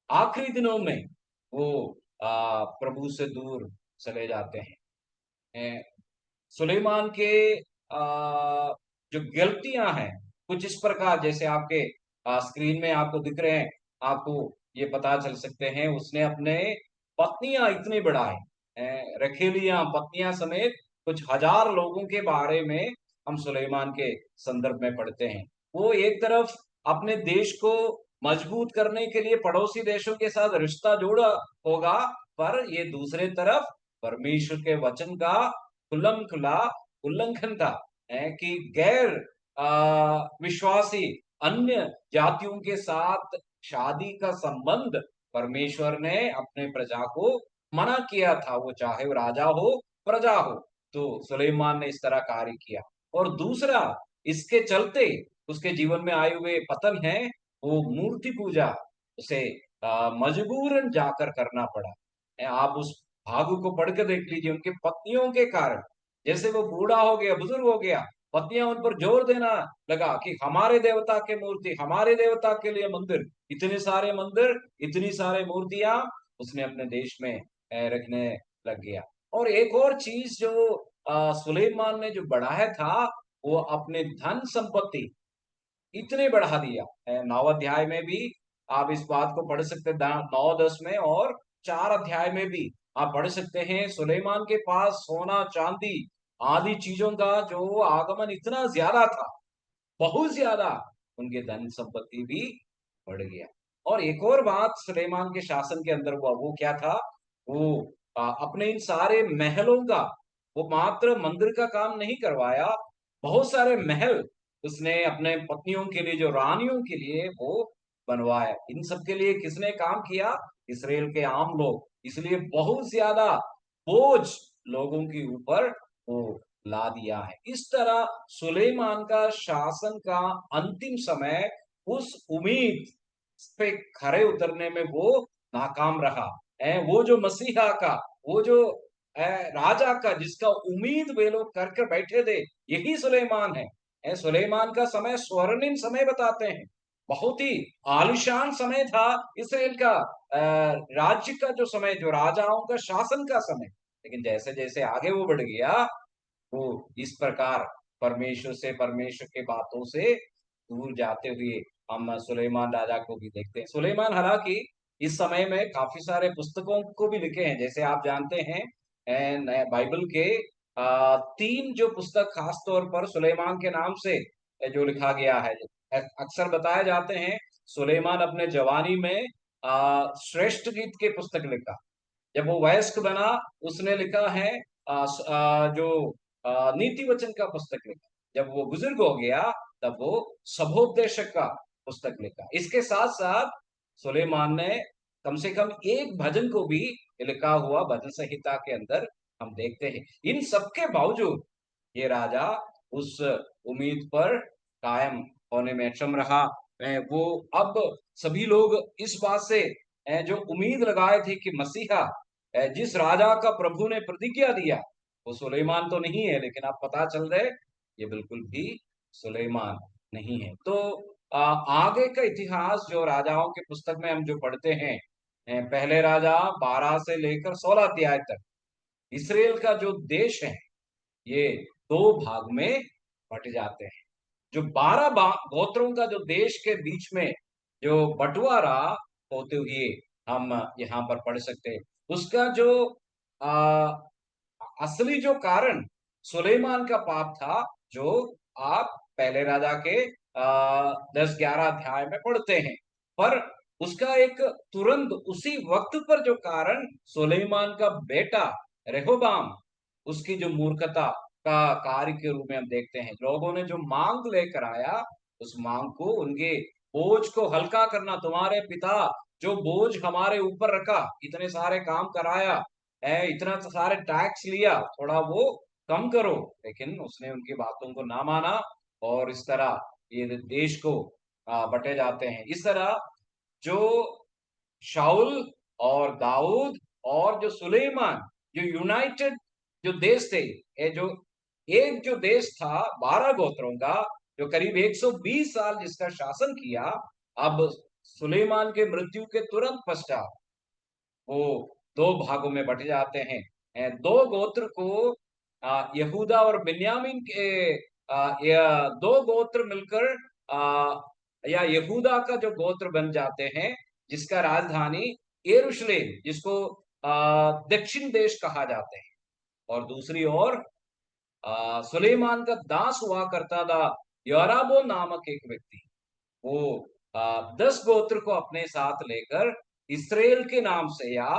आखिरी दिनों में वो प्रभु से दूर चले जाते हैं। सुलेमान के जो गलतियां हैं कुछ इस प्रकार, जैसे आपके स्क्रीन में आपको दिख रहे हैं, आपको ये पता चल सकते हैं। उसने अपने पत्नियां इतनी बढ़ाई, रखेलियां पत्नियां समेत कुछ हजार लोगों के बारे में हम सुलेमान के संदर्भ में पढ़ते हैं। वो एक तरफ अपने देश को मजबूत करने के लिए पड़ोसी देशों के साथ रिश्ता जोड़ा होगा, पर ये दूसरे तरफ परमेश्वर के वचन का खुल्लम खुला उल्लंघन था, कि गैर विश्वासी अन्य जातियों के साथ शादी का संबंध परमेश्वर ने अपने प्रजा को मना किया था, वो चाहे वो राजा हो प्रजा हो। तो सुलेमान ने इस तरह कार्य किया। और दूसरा, इसके चलते उसके जीवन में आए हुए पतन है, वो मूर्ति पूजा उसे मजबूरन जाकर करना पड़ा। आप उस भाग को पढ़ के देख लीजिए। उनकी पत्नियों के कारण, जैसे वो बूढ़ा हो गया, बुजुर्ग हो गया, पत्नियां उन पर जोर देना लगा कि हमारे देवता के मूर्ति, हमारे देवता के लिए मंदिर, इतने सारे मंदिर, इतनी सारे मूर्तियां उसने अपने देश में रखने लग गया। और एक और चीज जो सुलेमान ने जो बढ़ाया था, वो अपने धन संपत्ति इतने बढ़ा दिया है। 9 अध्याय में भी आप इस बात को पढ़ सकते हैं, 9-10 में, और 4 अध्याय में भी आप पढ़ सकते हैं। सुलेमान के पास सोना चांदी आदि चीजों का जो आगमन इतना ज्यादा था, बहुत ज्यादा, उनके धन संपत्ति भी बढ़ गया। और एक और बात सुलेमान के शासन के अंदर हुआ, वो क्या था, वो अपने इन सारे महलों का, वो मात्र मंदिर का काम नहीं करवाया, बहुत सारे महल उसने अपने पत्नियों के लिए, जो रानियों के लिए वो बनवाया। इन सब के लिए किसने काम किया, इसराइल के आम लोग। इसलिए बहुत ज्यादा बोझ लोगों के ऊपर वो ला दिया है। इस तरह सुलेमान का शासन का अंतिम समय उस उम्मीद पे खरे उतरने में वो नाकाम रहा। वो जो मसीहा का, वो जो राजा का, जिसका उम्मीद वे लोग करके बैठे थे, यही सुलेमान है। सुलेमान का समय स्वर्णिम समय बताते हैं, बहुत ही आलिशान समय था इसराइल का राज्य का जो समय, जो राजाओं का शासन का समय। लेकिन जैसे जैसे आगे वो बढ़ गया, वो इस प्रकार परमेश्वर से, परमेश्वर के बातों से दूर जाते हुए हम सुलेमान राजा को भी देखते हैं। सुलेमान हालांकि इस समय में काफी सारे पुस्तकों को भी लिखे हैं। जैसे आप जानते हैं, बाइबल के 3 जो पुस्तक खास तौर पर सुलेमान के नाम से जो लिखा गया है, अक्सर बताए जाते हैं सुलेमान अपने जवानी में श्रेष्ठ गीत के पुस्तक लिखा। जब वो वयस्क बना, उसने लिखा है जो नीति वचन का पुस्तक लिखा। जब वो बुजुर्ग हो गया, तब वो सभोपदेशक का पुस्तक लिखा। इसके साथ साथ सुलेमान ने कम से कम एक भजन को भी लिखा हुआ भजन संहिता के अंदर हम देखते हैं। इन सबके बावजूद ये राजा उस उम्मीद पर कायम होने में अक्षम रहा। वो अब सभी लोग इस बात से जो उम्मीद लगाए थे कि मसीहा जिस राजा का प्रभु ने प्रतिज्ञा दिया वो सुलेमान तो नहीं है, लेकिन अब पता चल रहा है ये बिल्कुल भी सुलेमान नहीं है। तो आगे का इतिहास जो राजाओं के पुस्तक में हम जो पढ़ते हैं, पहले राजा 12 से लेकर 16 अध्याय तक इसराइल का जो देश है ये दो भाग में बट जाते हैं। जो 12 गोत्रों का जो देश के बीच में जो बंटवारा होते हुए हम यहाँ पर पढ़ सकते हैं, उसका जो आ, असली जो कारण सुलेमान का पाप था, जो आप पहले राजा के 10-11 अध्याय में पढ़ते हैं। पर उसका एक तुरंत उसी वक्त पर जो कारण सुलेमान का बेटा रेहोबाम, उसकी जो मूर्खता का कार्य के रूप में हम देखते हैं। लोगों ने जो मांग लेकर आया, उस मांग को, उनके बोझ को हल्का करना, तुम्हारे पिता जो बोझ हमारे ऊपर रखा, इतने सारे काम कराया है, इतना सारे टैक्स लिया, थोड़ा वो कम करो। लेकिन उसने उनकी बातों को ना माना और इस तरह ये देश को बटे जाते हैं। इस तरह जो शाउल और दाऊद और जो सुलेमान, जो यूनाइटेड जो देश थे, ये जो एक जो देश था 12 गोत्रों का, जो करीब 120 साल जिसका शासन किया, अब सुलेमान के मृत्यु के तुरंत पश्चात वो दो भागों में बट जाते हैं। दो गोत्र को यहूदा और बिन्यामीन के दो गोत्र मिलकर या यहूदा का जो गोत्र बन जाते हैं, जिसका राजधानी यरूशलेम, जिसको दक्षिण देश कहा जाता है। और दूसरी ओर सुलेमान का दास हुआ करता था योराबो नामक एक व्यक्ति, वो 10 गोत्र को अपने साथ लेकर इसराइल के नाम से या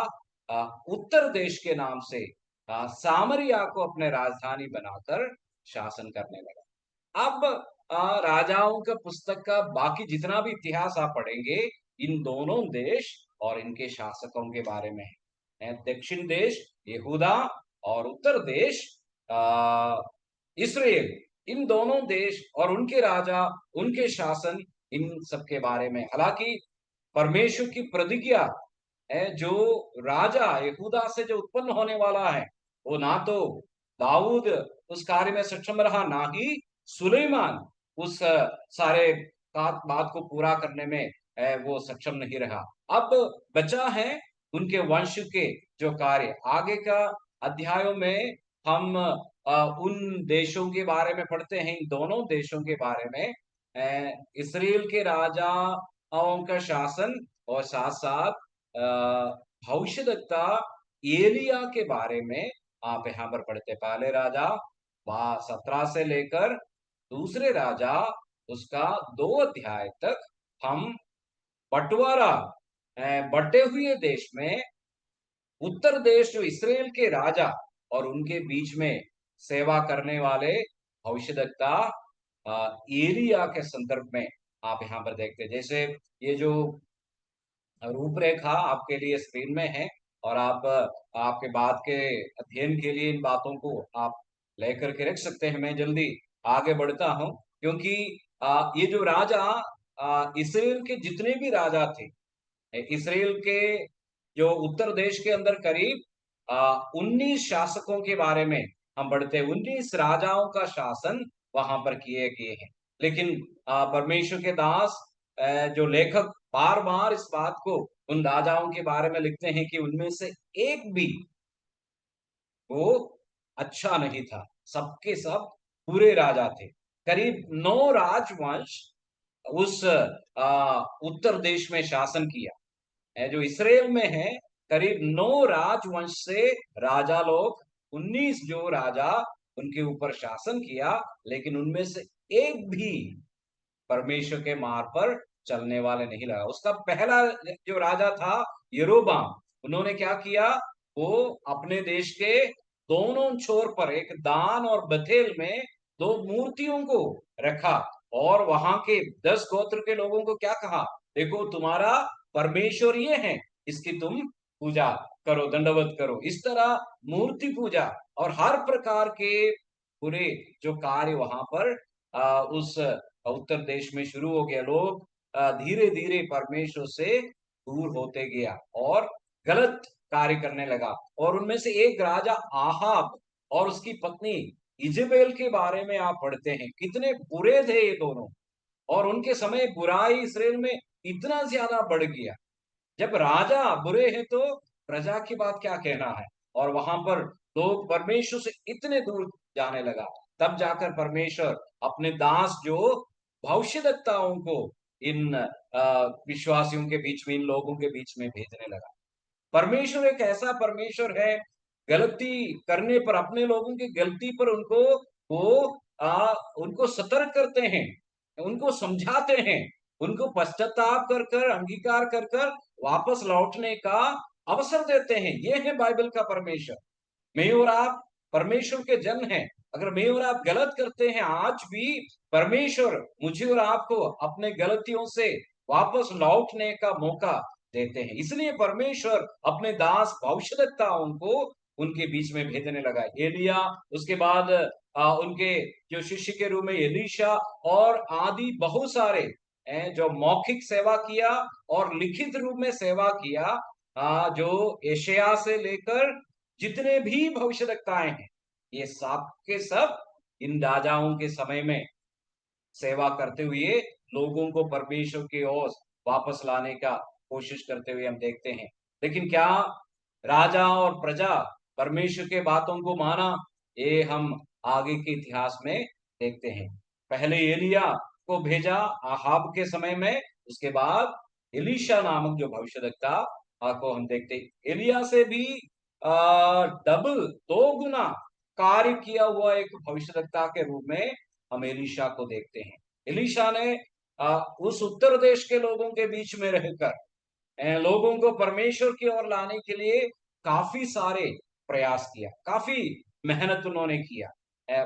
उत्तर देश के नाम से सामरिया को अपने राजधानी बनाकर शासन करने लगा। अब राजाओं का पुस्तक का बाकी जितना भी इतिहास आप पढ़ेंगे, इन दोनों देश और इनके शासकों के बारे में है। दक्षिण देश यहूदा और उत्तर देश इसराइल, इन दोनों देश और उनके राजा, उनके शासन, इन सब के बारे में। हालांकि परमेश्वर की प्रतिज्ञा है, जो राजा यहूदा से जो उत्पन्न होने वाला है, वो ना तो दाऊद उस कार्य में सक्षम रहा, ना ही सुलेमान उस सारे बात को पूरा करने में वो सक्षम नहीं रहा। अब बचा है उनके वंश के जो कार्य। आगे का अध्यायों में हम उन देशों के बारे में पढ़ते हैं, इन दोनों देशों के बारे में, इसराइल के राजाओं का शासन और साथ साथ भविष्यद्वक्ता एलिया के बारे में आप यहाँ पर पढ़ते। पहले राजा 17 से लेकर दूसरे राजा उसका 2 अध्याय तक हम बंटवारा बटे हुए देश में उत्तर देश जो इसराइल के राजा और उनके बीच में सेवा करने वाले भविष्यद्वक्ता एलिया के संदर्भ में आप यहाँ पर देखते हैं। जैसे ये जो रूपरेखा आपके लिए स्क्रीन में है, और आप आपके बाद के अध्ययन के लिए इन बातों को आप लेकर के रख सकते हैं। मैं जल्दी आगे बढ़ता हूं, क्योंकि ये जो राजा इसराइल के जितने भी राजा थे, इसराइल के जो उत्तर देश के अंदर करीब 19 शासकों के बारे में हम पढ़ते हैं। 19 राजाओं का शासन वहां पर किए गए हैं। लेकिन परमेश्वर के दास जो लेखक बार बार इस बात को उन राजाओं के बारे में लिखते हैं कि उनमें से एक भी वो अच्छा नहीं था, सबके सब बुरे राजा थे। करीब 9 राजवंश उस उत्तर देश में शासन किया। जो इसराइल में है, करीब 9 राजवंश से राजा लोग, 19 जो राजा उनके ऊपर शासन किया, लेकिन उनमें से एक भी परमेश्वर के मार्ग पर चलने वाले नहीं लगा। उसका पहला जो राजा था यरोबाम, उन्होंने क्या किया, वो अपने देश के दोनों छोर पर एक दान और बथेल में 2 मूर्तियों को रखा और वहां के 10 गोत्र के लोगों को क्या कहा, देखो तुम्हारा परमेश्वर ये है, इसकी तुम पूजा करो, दंडवत करो। इस तरह मूर्ति पूजा और हर प्रकार के बुरे जो कार्य वहां पर उस उत्तर देश में शुरू हो गया। लोग धीरे धीरे परमेश्वर से दूर होते गया और गलत कार्य करने लगा। और उनमें से एक राजा आहाब और उसकी पत्नी इजेबेल के बारे में आप पढ़ते हैं, कितने बुरे थे ये दोनों। और उनके समय बुराई इसराइल में इतना ज्यादा बढ़ गया। जब राजा बुरे हैं तो प्रजा की बात क्या कहना है। और वहां पर लोग परमेश्वर से इतने दूर जाने लगा। तब जाकर परमेश्वर अपने दास जो भविष्यद्वक्ताओं को इन विश्वासियों के बीच में, इन लोगों के बीच में भेजने लगा। परमेश्वर एक ऐसा परमेश्वर है, गलती करने पर, अपने लोगों की गलती पर वो उनको सतर्क करते हैं, उनको समझाते हैं, उनको पश्चाताप कर कर, अंगीकार कर कर वापस लौटने का अवसर देते हैं। ये है बाइबल का परमेश्वर। मैं और आप परमेश्वर के जन हैं। अगर मैं और आप गलत करते हैं, आज भी परमेश्वर मुझे और आपको अपने गलतियों से वापस लौटने का मौका देते हैं। इसलिए परमेश्वर अपने दास भविष्यद्वक्ताओं को उनके बीच में भेजने लगा। एलिया, उसके बाद उनके जो शिष्य के रूप में एलीशा और आदि बहुत सारे जो मौखिक सेवा किया और लिखित रूप में सेवा किया। जो एशिया से लेकर जितने भी भविष्यद्वक्ताएं हैं, ये सब के सब इन राजाओं के समय में सेवा करते हुए लोगों को परमेश्वर की ओर वापस लाने का कोशिश करते हुए हम देखते हैं। लेकिन क्या राजा और प्रजा परमेश्वर के बातों को माना? ये हम आगे के इतिहास में देखते हैं। पहले एलिया को भेजा आहाब के समय में, उसके बाद एलीशा नामक जो भविष्यद्वक्ता को हम देखते हैं। एलिया से भी डबल, दो गुना कार्य किया हुआ एक भविष्यद्वक्ता के रूप में हम एलीशा को देखते हैं। एलीशा ने उस उत्तर देश के लोगों के बीच में रहकर लोगों को परमेश्वर की ओर लाने के लिए काफी सारे प्रयास किया, काफी मेहनत उन्होंने किया।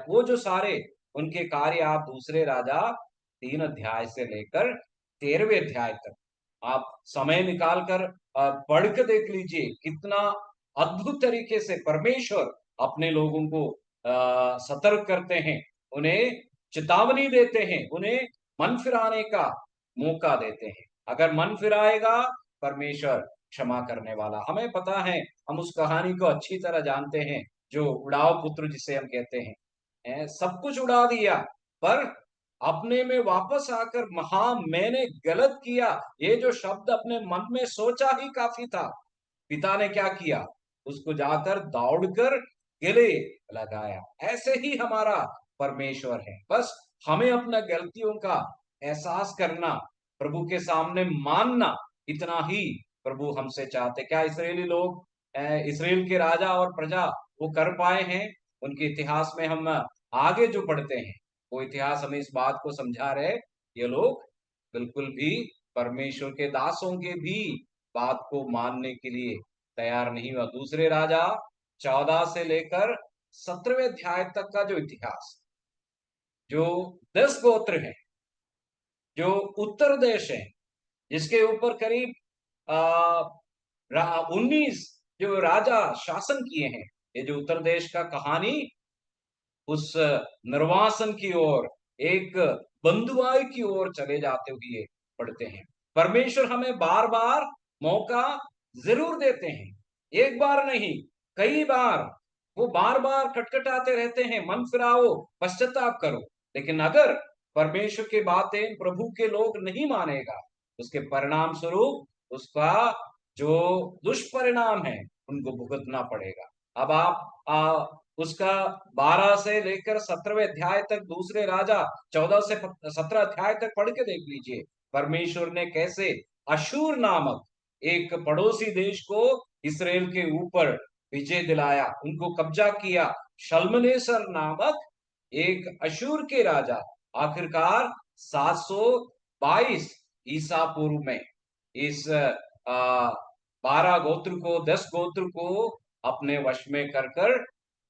वो जो सारे उनके कार्य आप दूसरे राजा 3 अध्याय से लेकर 13वें अध्याय तक आप समय निकाल कर पढ़ के देख लीजिए। कितना अद्भुत तरीके से परमेश्वर अपने लोगों को सतर्क करते हैं, उन्हें चेतावनी देते हैं, उन्हें मन फिराने का मौका देते हैं। अगर मन फिराएगा, परमेश्वर क्षमा करने वाला। हमें पता है, हम उस कहानी को अच्छी तरह जानते हैं, जो उड़ाव पुत्र जिसे हम कहते हैं। सब कुछ उड़ा दिया, पर अपने में वापस आकर मैंने गलत किया, ये जो शब्द अपने मन में सोचा ही काफी था। पिता ने क्या किया? उसको जाकर दौड़कर गले लगाया। ऐसे ही हमारा परमेश्वर है। बस हमें अपना गलतियों का एहसास करना, प्रभु के सामने मानना, इतना ही प्रभु हमसे चाहते। क्या इसराइली लोग, इसराइल के राजा और प्रजा वो कर पाए हैं? उनके इतिहास में हम आगे जो पढ़ते हैं, वो इतिहास हमें इस बात को समझा रहे, ये लोग बिल्कुल भी परमेश्वर के दासों के भी बात को मानने के लिए तैयार नहीं हुआ। दूसरे राजा 14 से लेकर 17वें अध्याय तक का जो इतिहास, जो 10 गोत्र हैं, जो उत्तर देश है, जिसके ऊपर करीब 19 जो राजा शासन किए हैं, ये जो उत्तर देश का कहानी उस निर्वासन की ओर, एक बंधुआई की ओर चले जाते हुए पढ़ते हैं। परमेश्वर हमें बार बार मौका जरूर देते हैं, एक बार नहीं, कई बार। वो बार बार खटखटाते रहते हैं, मन फिराओ, पश्चाताप करो। लेकिन अगर परमेश्वर की बातें प्रभु के लोग नहीं मानेगा, उसके परिणाम स्वरूप उसका जो दुष्परिणाम है उनको भुगतना पड़ेगा। अब आप उसका 12 से लेकर 17वें अध्याय तक, दूसरे राजा 14 से 17 अध्याय तक पढ़ के देख लीजिए। परमेश्वर ने कैसे अशूर नामक एक पड़ोसी देश को इसराइल के ऊपर विजय दिलाया, उनको कब्जा किया। शल्मनेसर नामक एक अशूर के राजा आखिरकार 722 ईसा पूर्व में इस 12 गोत्र को, 10 गोत्र को अपने वश में कर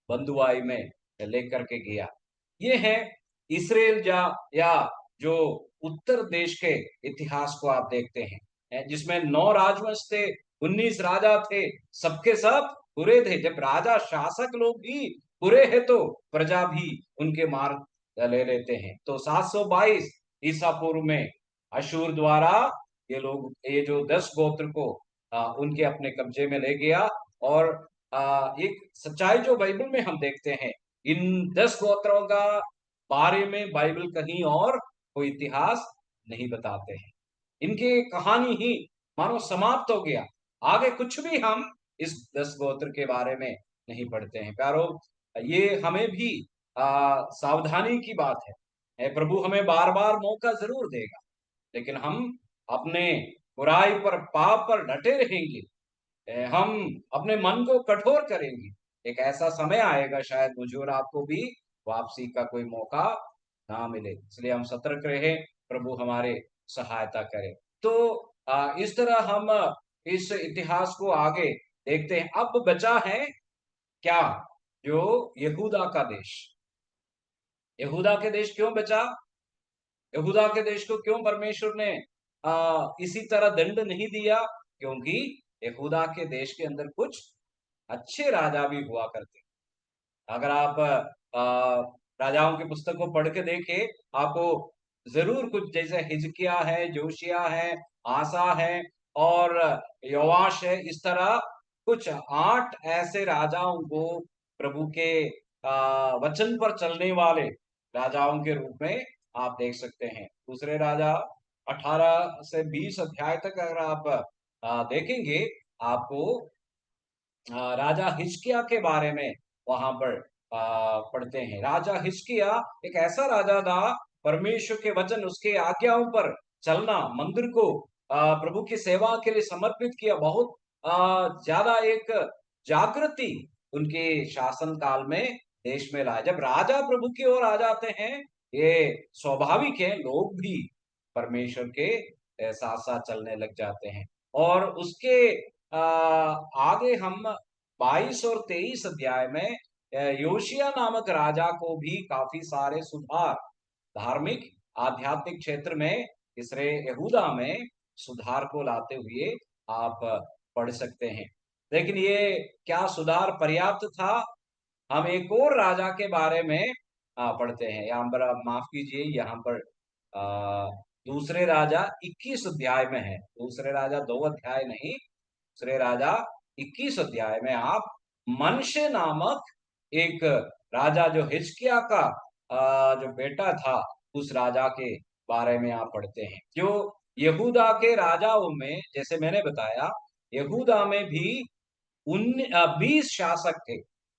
बंधुआई में लेकर के गया। ये है इसराइल या जो उत्तर देश के इतिहास को आप देखते हैं, जिसमें 9 राजवंश थे, 19 राजा थे, सबके सब बुरे थे। जब राजा शासक लोग भी बुरे हैं तो प्रजा भी उनके मार्ग ले लेते हैं। तो 722 ईसा पूर्व में अशूर द्वारा ये जो 10 गोत्र को उनके अपने कब्जे में ले गया। और एक सच्चाई जो बाइबल में हम देखते हैं, इन 10 गोत्रों का बारे में बाइबल कहीं और कोई इतिहास नहीं बताते हैं। इनकी कहानी ही मानो समाप्त हो गया। आगे कुछ भी हम इस 10 गोत्र के बारे में नहीं पढ़ते हैं। प्यारो, ये हमें भी सावधानी की बात है। प्रभु हमें बार बार मौका जरूर देगा, लेकिन हम अपने बुराई पर, पाप पर डटे रहेंगे, हम अपने मन को कठोर करेंगे, एक ऐसा समय आएगा शायद मुझे और आपको भी वापसी का कोई मौका ना मिले। इसलिए हम सतर्क रहे, प्रभु हमारे सहायता करे। तो इस तरह हम इस इतिहास को आगे देखते हैं। अब बचा है क्या? जो यहूदा का देश। यहूदा के देश क्यों बचा? यहूदा के देश को क्यों परमेश्वर ने इसी तरह दंड नहीं दिया? क्योंकि यहूदा के देश के अंदर कुछ अच्छे राजा भी हुआ करते। अगर आप राजाओं की पुस्तक को पढ़ के देखें, आपको जरूर कुछ, जैसे हिजकिया है, जोशिया है, आसा है और योआश है, इस तरह कुछ 8 ऐसे राजाओं को प्रभु के वचन पर चलने वाले राजाओं के रूप में आप देख सकते हैं। दूसरे राजा 18 से 20 अध्याय तक अगर आप देखेंगे, आपको राजा हिजकिया के बारे में वहां पर पढ़ते हैं। राजा हिजकिया एक ऐसा राजा था, परमेश्वर के वचन, उसके आज्ञाओं पर चलना, मंदिर को प्रभु की सेवा के लिए समर्पित किया। बहुत ज्यादा एक जागृति उनके शासन काल में देश में लाया। जब राजा प्रभु की ओर आ जाते हैं, ये स्वाभाविक है, लोग भी परमेश्वर के साथ साथ चलने लग जाते हैं। और उसके आगे हम 22 और 23 अध्याय में योशिया नामक राजा को भी काफी सारे सुधार, धार्मिक आध्यात्मिक क्षेत्र में, इसराइल यहूदा में सुधार को लाते हुए आप पढ़ सकते हैं। लेकिन ये क्या सुधार पर्याप्त था? हम एक और राजा के बारे में पढ़ते हैं। यहाँ पर आप माफ कीजिए, यहाँ पर दूसरे राजा 21 अध्याय में है। दूसरे राजा 2 अध्याय नहीं, दूसरे राजा 21 अध्याय में आप मनशे नामक एक राजा, जो हिजकिया का जो बेटा था, उस राजा के बारे में आप पढ़ते हैं। जो यहूदा के राजाओं में, जैसे मैंने बताया, यहूदा में भी 20 शासक थे,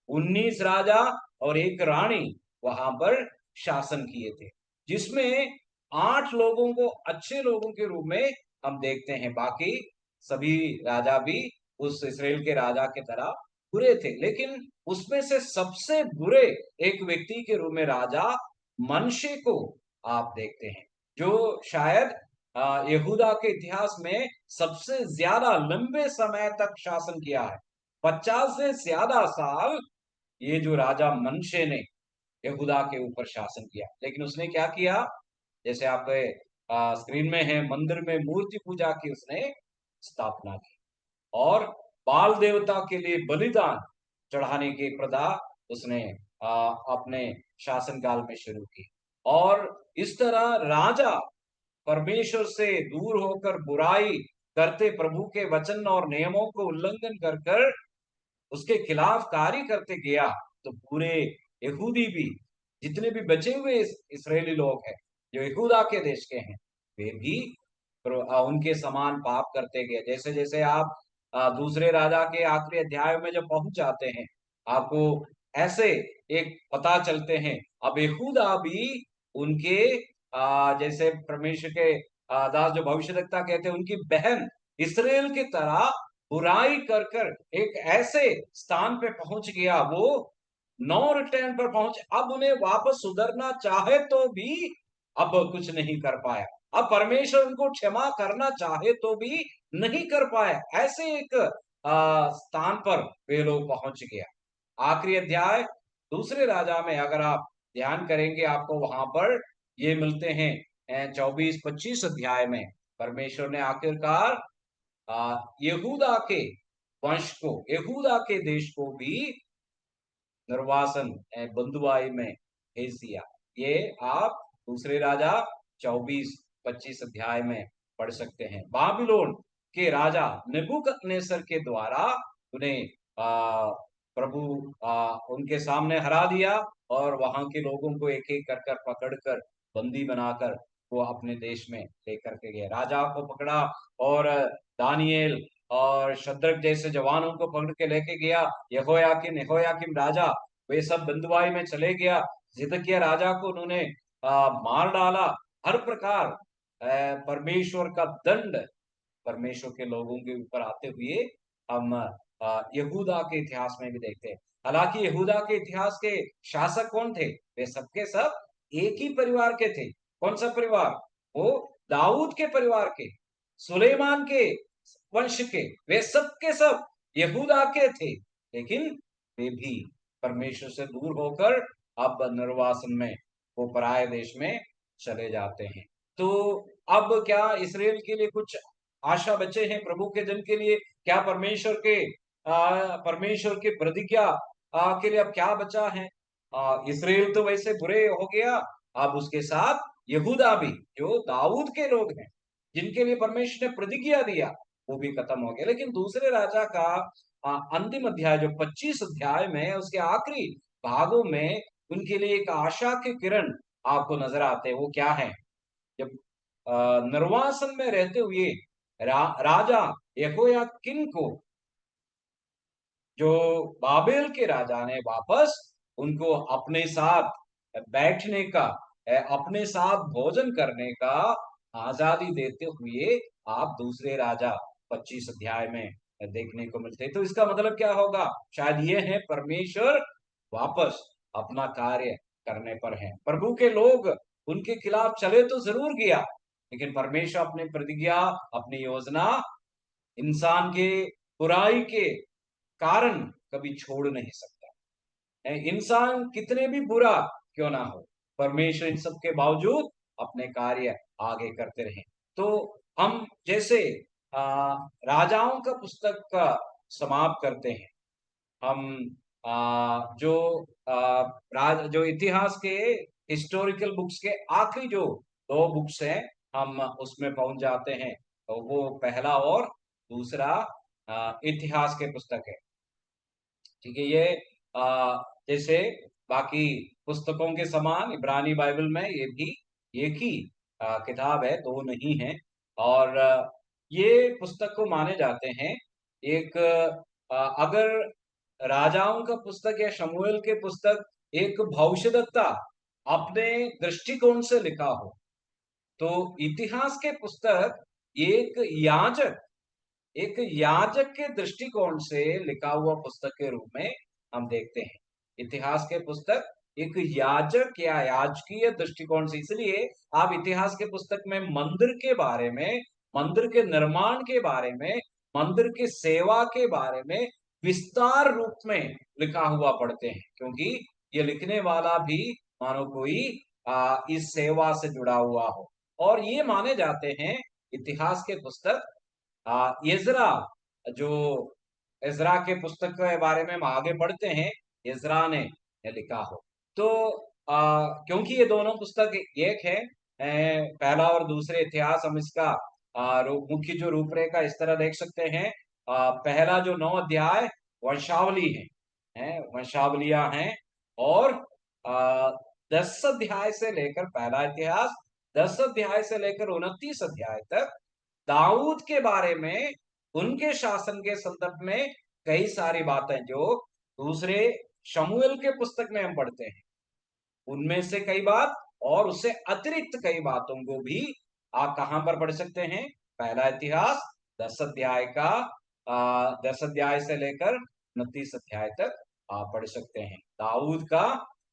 19 राजा और एक रानी वहां पर शासन किए थे, जिसमें 8 लोगों को अच्छे लोगों के रूप में हम देखते हैं। बाकी सभी राजा भी उस इसराइल के राजा की तरह बुरे थे। लेकिन उसमें से सबसे बुरे एक व्यक्ति के रूप में राजा मनशे को आप देखते हैं, जो शायद यहूदा के इतिहास में सबसे ज्यादा लंबे समय तक शासन किया है। 50 से ज्यादा साल ये जो राजा मनशे ने यहूदा के ऊपर शासन किया। लेकिन उसने क्या किया? जैसे आपके स्क्रीन में है, मंदिर में मूर्ति पूजा की उसने स्थापना की और बाल देवता के लिए बलिदान चढ़ाने की प्रथा उसने अपने शासनकाल में शुरू की। और इस तरह राजा परमेश्वर से दूर होकर बुराई करते, प्रभु के वचन और नियमों को उल्लंघन कर कर उसके खिलाफ कार्य करते गया, तो पूरे यहूदी भी, जितने भी बचे हुए इस्राएली लोग हैं जो यहूदा के देश के हैं, वे भी उनके समान पाप करते गए। जैसे जैसे आप दूसरे राजा के आखिरी अध्याय में जब पहुंच जाते हैं, आपको ऐसे एक पता चलते हैं, अब यहूदा भी उनके जैसे परमेश्वर के दास जो भविष्यद्वक्ता कहते हैं, उनकी बहन इसराइल की तरह बुराई कर कर एक ऐसे स्थान पे पहुंच गया, वो नो रिटर्न पर पहुंच। अब उन्हें वापस सुधरना चाहे तो भी अब कुछ नहीं कर पाया। अब परमेश्वर उनको क्षमा करना चाहे तो भी नहीं कर पाया। ऐसे एक स्थान पर वे लोग पहुंच गया। आखिरी अध्याय दूसरे राजा में अगर आप ध्यान करेंगे, आपको वहां पर ये मिलते हैं 24-25 अध्याय में परमेश्वर ने आखिरकार यहूदा के वंश को, यहूदा के देश को भी निर्वासन बंधुआई में भेज दिया। ये आप दूसरे राजा 24-25 अध्याय में पढ़ सकते हैं। बाबिलोन के राजा नेबूकदनेस्सर के द्वारा उन्हें प्रभु उनके सामने हरा दिया और वहां के लोगों को एक एक कर कर पकड़कर बंदी बनाकर वो अपने देश में लेकर के गए। राजा को पकड़ा और दानियेल और शद्रक जैसे जवानों को पकड़ के लेके गया। यहोयाकीम राजा वे सब बंदुआई में चले गया। जिदकिया राजा को उन्होंने मार डाला। हर प्रकार परमेश्वर का दंड परमेश्वर के लोगों के ऊपर आते हुए हम यहूदा के इतिहास में भी देखते हैं। हालांकि यहूदा के इतिहास के शासक कौन थे? वे सबके सब एक ही परिवार के थे। कौन सा परिवार? वो दाऊद के परिवार के, सुलेमान के वंश के, वे सब के सब यहूदा के थे। लेकिन वे भी परमेश्वर से दूर होकर अब निर्वासन में वो पराये देश में चले जाते हैं। तो अब क्या इसराइल के लिए कुछ आशा बचे हैं? प्रभु के जन के लिए क्या परमेश्वर के प्रतिज्ञा के लिए अब क्या बचा है? इसराइल तो वैसे बुरे हो गया, अब उसके साथ यहूदा भी, जो दाऊद के लोग हैं, जिनके लिए परमेश्वर ने प्रतिज्ञा दिया, वो भी खत्म हो गया। लेकिन दूसरे राजा का अंतिम अध्याय जो 25 अध्याय में, उसके आखिरी भागों में उनके लिए एक आशा के किरण आपको नजर आते हैं। वो क्या है? जब निर्वासन में रहते हुए राजा यहोयाकीन को जो बाबेल के राजा ने वापस उनको अपने साथ बैठने का, अपने साथ भोजन करने का आजादी देते हुए आप दूसरे राजा 25 अध्याय में देखने को मिलते हैं। तो इसका मतलब क्या होगा? शायद ये है परमेश्वर वापस अपना कार्य करने पर है। प्रभु के लोग उनके खिलाफ चले तो जरूर गया, लेकिन परमेश्वर अपनी प्रतिज्ञा, अपनी योजना इंसान के बुराई के कारण कभी छोड़ नहीं सकता। इंसान कितने भी बुरा क्यों ना हो, परमेश्वर इन सब के बावजूद अपने कार्य आगे करते रहे। तो हम जैसे राजाओं का पुस्तक का समाप्त करते हैं, हम जो इतिहास के हिस्टोरिकल बुक्स के आखिरी जो 2 बुक्स हैं, हम उसमें पहुंच जाते हैं। तो वो पहला और दूसरा इतिहास के पुस्तक है। ठीक है, ये जैसे बाकी पुस्तकों के समान इब्रानी बाइबल में ये भी एक ही किताब है, 2 नहीं है। और ये पुस्तक को माने जाते हैं एक अगर राजाओं का पुस्तक या शमूएल के पुस्तक एक भविष्यद्वक्ता अपने दृष्टिकोण से लिखा हो, तो इतिहास के पुस्तक एक याजक के दृष्टिकोण से लिखा हुआ पुस्तक के रूप में हम देखते हैं। इतिहास के पुस्तक एक याजक या याजकीय दृष्टिकोण से, इसलिए आप इतिहास के पुस्तक में मंदिर के बारे में, मंदिर के निर्माण के बारे में, मंदिर की सेवा के बारे में विस्तार रूप में लिखा हुआ पढ़ते हैं, क्योंकि ये लिखने वाला भी मानो कोई इस सेवा से जुड़ा हुआ हो। और ये माने जाते हैं इतिहास के पुस्तक इज़रा, जो इज़रा के पुस्तक के बारे में हम आगे बढ़ते हैं, इज़रा ने लिखा हो। तो क्योंकि ये दोनों पुस्तक एक है, पहला और दूसरे इतिहास, हम इसका मुख्य जो रूपरेखा इस तरह देख सकते हैं। पहला जो 9 अध्याय वंशावली है, वंशावलियां हैं। और 10 अध्याय से लेकर पहला इतिहास, 10 अध्याय से लेकर 29 अध्याय तक दाऊद के बारे में, उनके शासन के संदर्भ में कई सारी बातें जो दूसरे शमूएल के पुस्तक में हम पढ़ते हैं, उनमें से कई बात और उससे अतिरिक्त कई बातों को भी आप कहां पर पढ़ सकते हैं? पहला इतिहास 10 अध्याय का 10 अध्याय से लेकर 29 अध्याय तक आप पढ़ सकते हैं। दाऊद का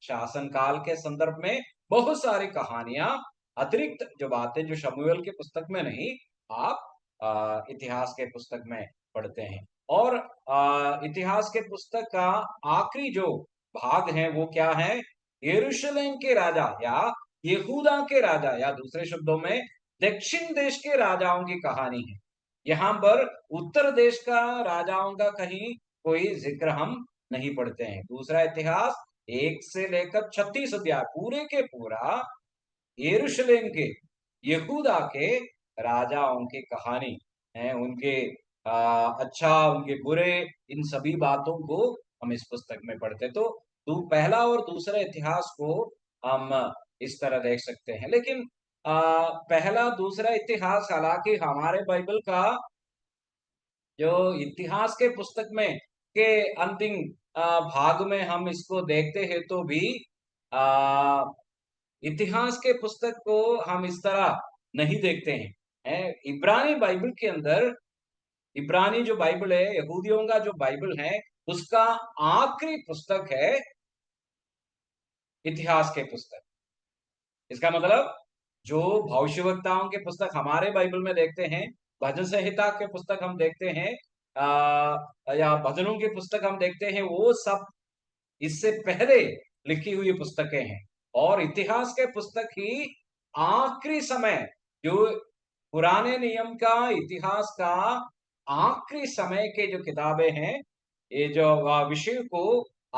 शासन काल के संदर्भ में बहुत सारी कहानियां, अतिरिक्त जो बातें जो शमूएल के पुस्तक में नहीं, आप इतिहास के पुस्तक में पढ़ते हैं। और इतिहास के पुस्तक का आखिरी जो भाग है वो क्या है? यरूशलेम के राजा या यहूदा के राजा, या दूसरे शब्दों में दक्षिण देश के राजाओं की कहानी है। यहाँ पर उत्तर देश का राजाओं का कहीं कोई जिक्र हम नहीं पढ़ते हैं। दूसरा इतिहास 1 से लेकर 36 अध्याय पूरे के पूरा यरूशलेम के, यहूदा के राजाओं की कहानी है, उनके अच्छा उनके बुरे, इन सभी बातों को हम इस पुस्तक में पढ़ते। तो पहला और दूसरा इतिहास को हम इस तरह देख सकते हैं। लेकिन पहला दूसरा इतिहास हालांकि हमारे बाइबल का जो इतिहास के पुस्तक में के अंतिम भाग में हम इसको देखते हैं, तो भी आ, इतिहास के पुस्तक को हम इस तरह नहीं देखते हैं। इब्रानी बाइबल के अंदर, इब्रानी जो बाइबल है, यहूदियों का जो बाइबल है, उसका आखिरी पुस्तक है इतिहास के पुस्तक। इसका मतलब जो भविष्यवक्ताओं के पुस्तक हमारे बाइबल में देखते हैं, भजन संहिता के पुस्तक हम देखते हैं, या भजनों की पुस्तक हम देखते हैं, वो सब इससे पहले लिखी हुई पुस्तकें हैं। और इतिहास के पुस्तक ही आखिरी समय, जो पुराने नियम का इतिहास का आखिरी समय के जो किताबें हैं, ये जो विषय को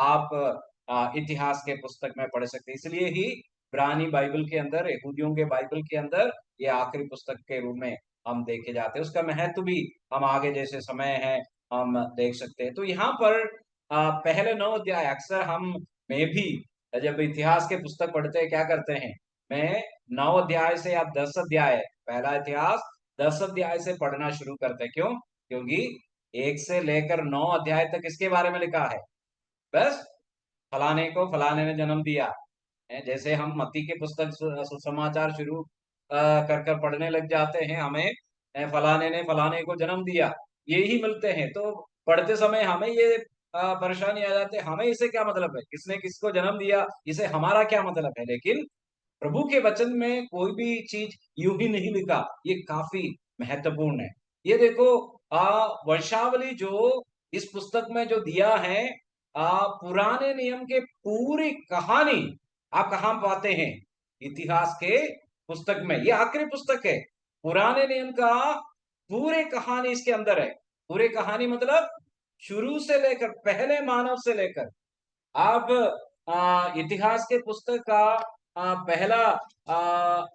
आप इतिहास के पुस्तक में पढ़ सकते हैं। इसलिए ही इब्रानी बाइबल के अंदर, यहूदियों के बाइबल के अंदर ये आखिरी पुस्तक के रूप में हम देखे जाते हैं। उसका महत्व भी हम आगे जैसे समय है हम देख सकते हैं। तो यहाँ पर पहले 9 अध्याय अक्सर मैं भी जब इतिहास के पुस्तक पढ़ते हैं क्या करते हैं, मैं 9 अध्याय से या 10 अध्याय, पहला इतिहास 10 अध्याय से पढ़ना शुरू करते हैं। क्यों? क्योंकि 1 से लेकर 9 अध्याय तक इसके बारे में लिखा है, बस फलाने को फलाने ने जन्म दिया। जैसे हम मत्ती के पुस्तक सुसमाचार शुरू कर कर पढ़ने लग जाते हैं, हमें फलाने ने फलाने को जन्म दिया यही मिलते हैं। तो पढ़ते समय हमें ये परेशानी आ जाती है, हमें इसे क्या मतलब है, किसने किसको जन्म दिया, इसे हमारा क्या मतलब है। लेकिन प्रभु के वचन में कोई भी चीज यूं ही नहीं लिखा, ये काफी महत्वपूर्ण है। ये देखो वंशावली जो इस पुस्तक में जो दिया है, पुराने नियम के पूरी कहानी आप कहाँ पाते हैं? इतिहास के पुस्तक में। ये आखिरी पुस्तक है, पुराने नियम का पूरे कहानी इसके अंदर है। पूरे कहानी मतलब शुरू से लेकर, पहले मानव से लेकर, आप इतिहास के पुस्तक का पहला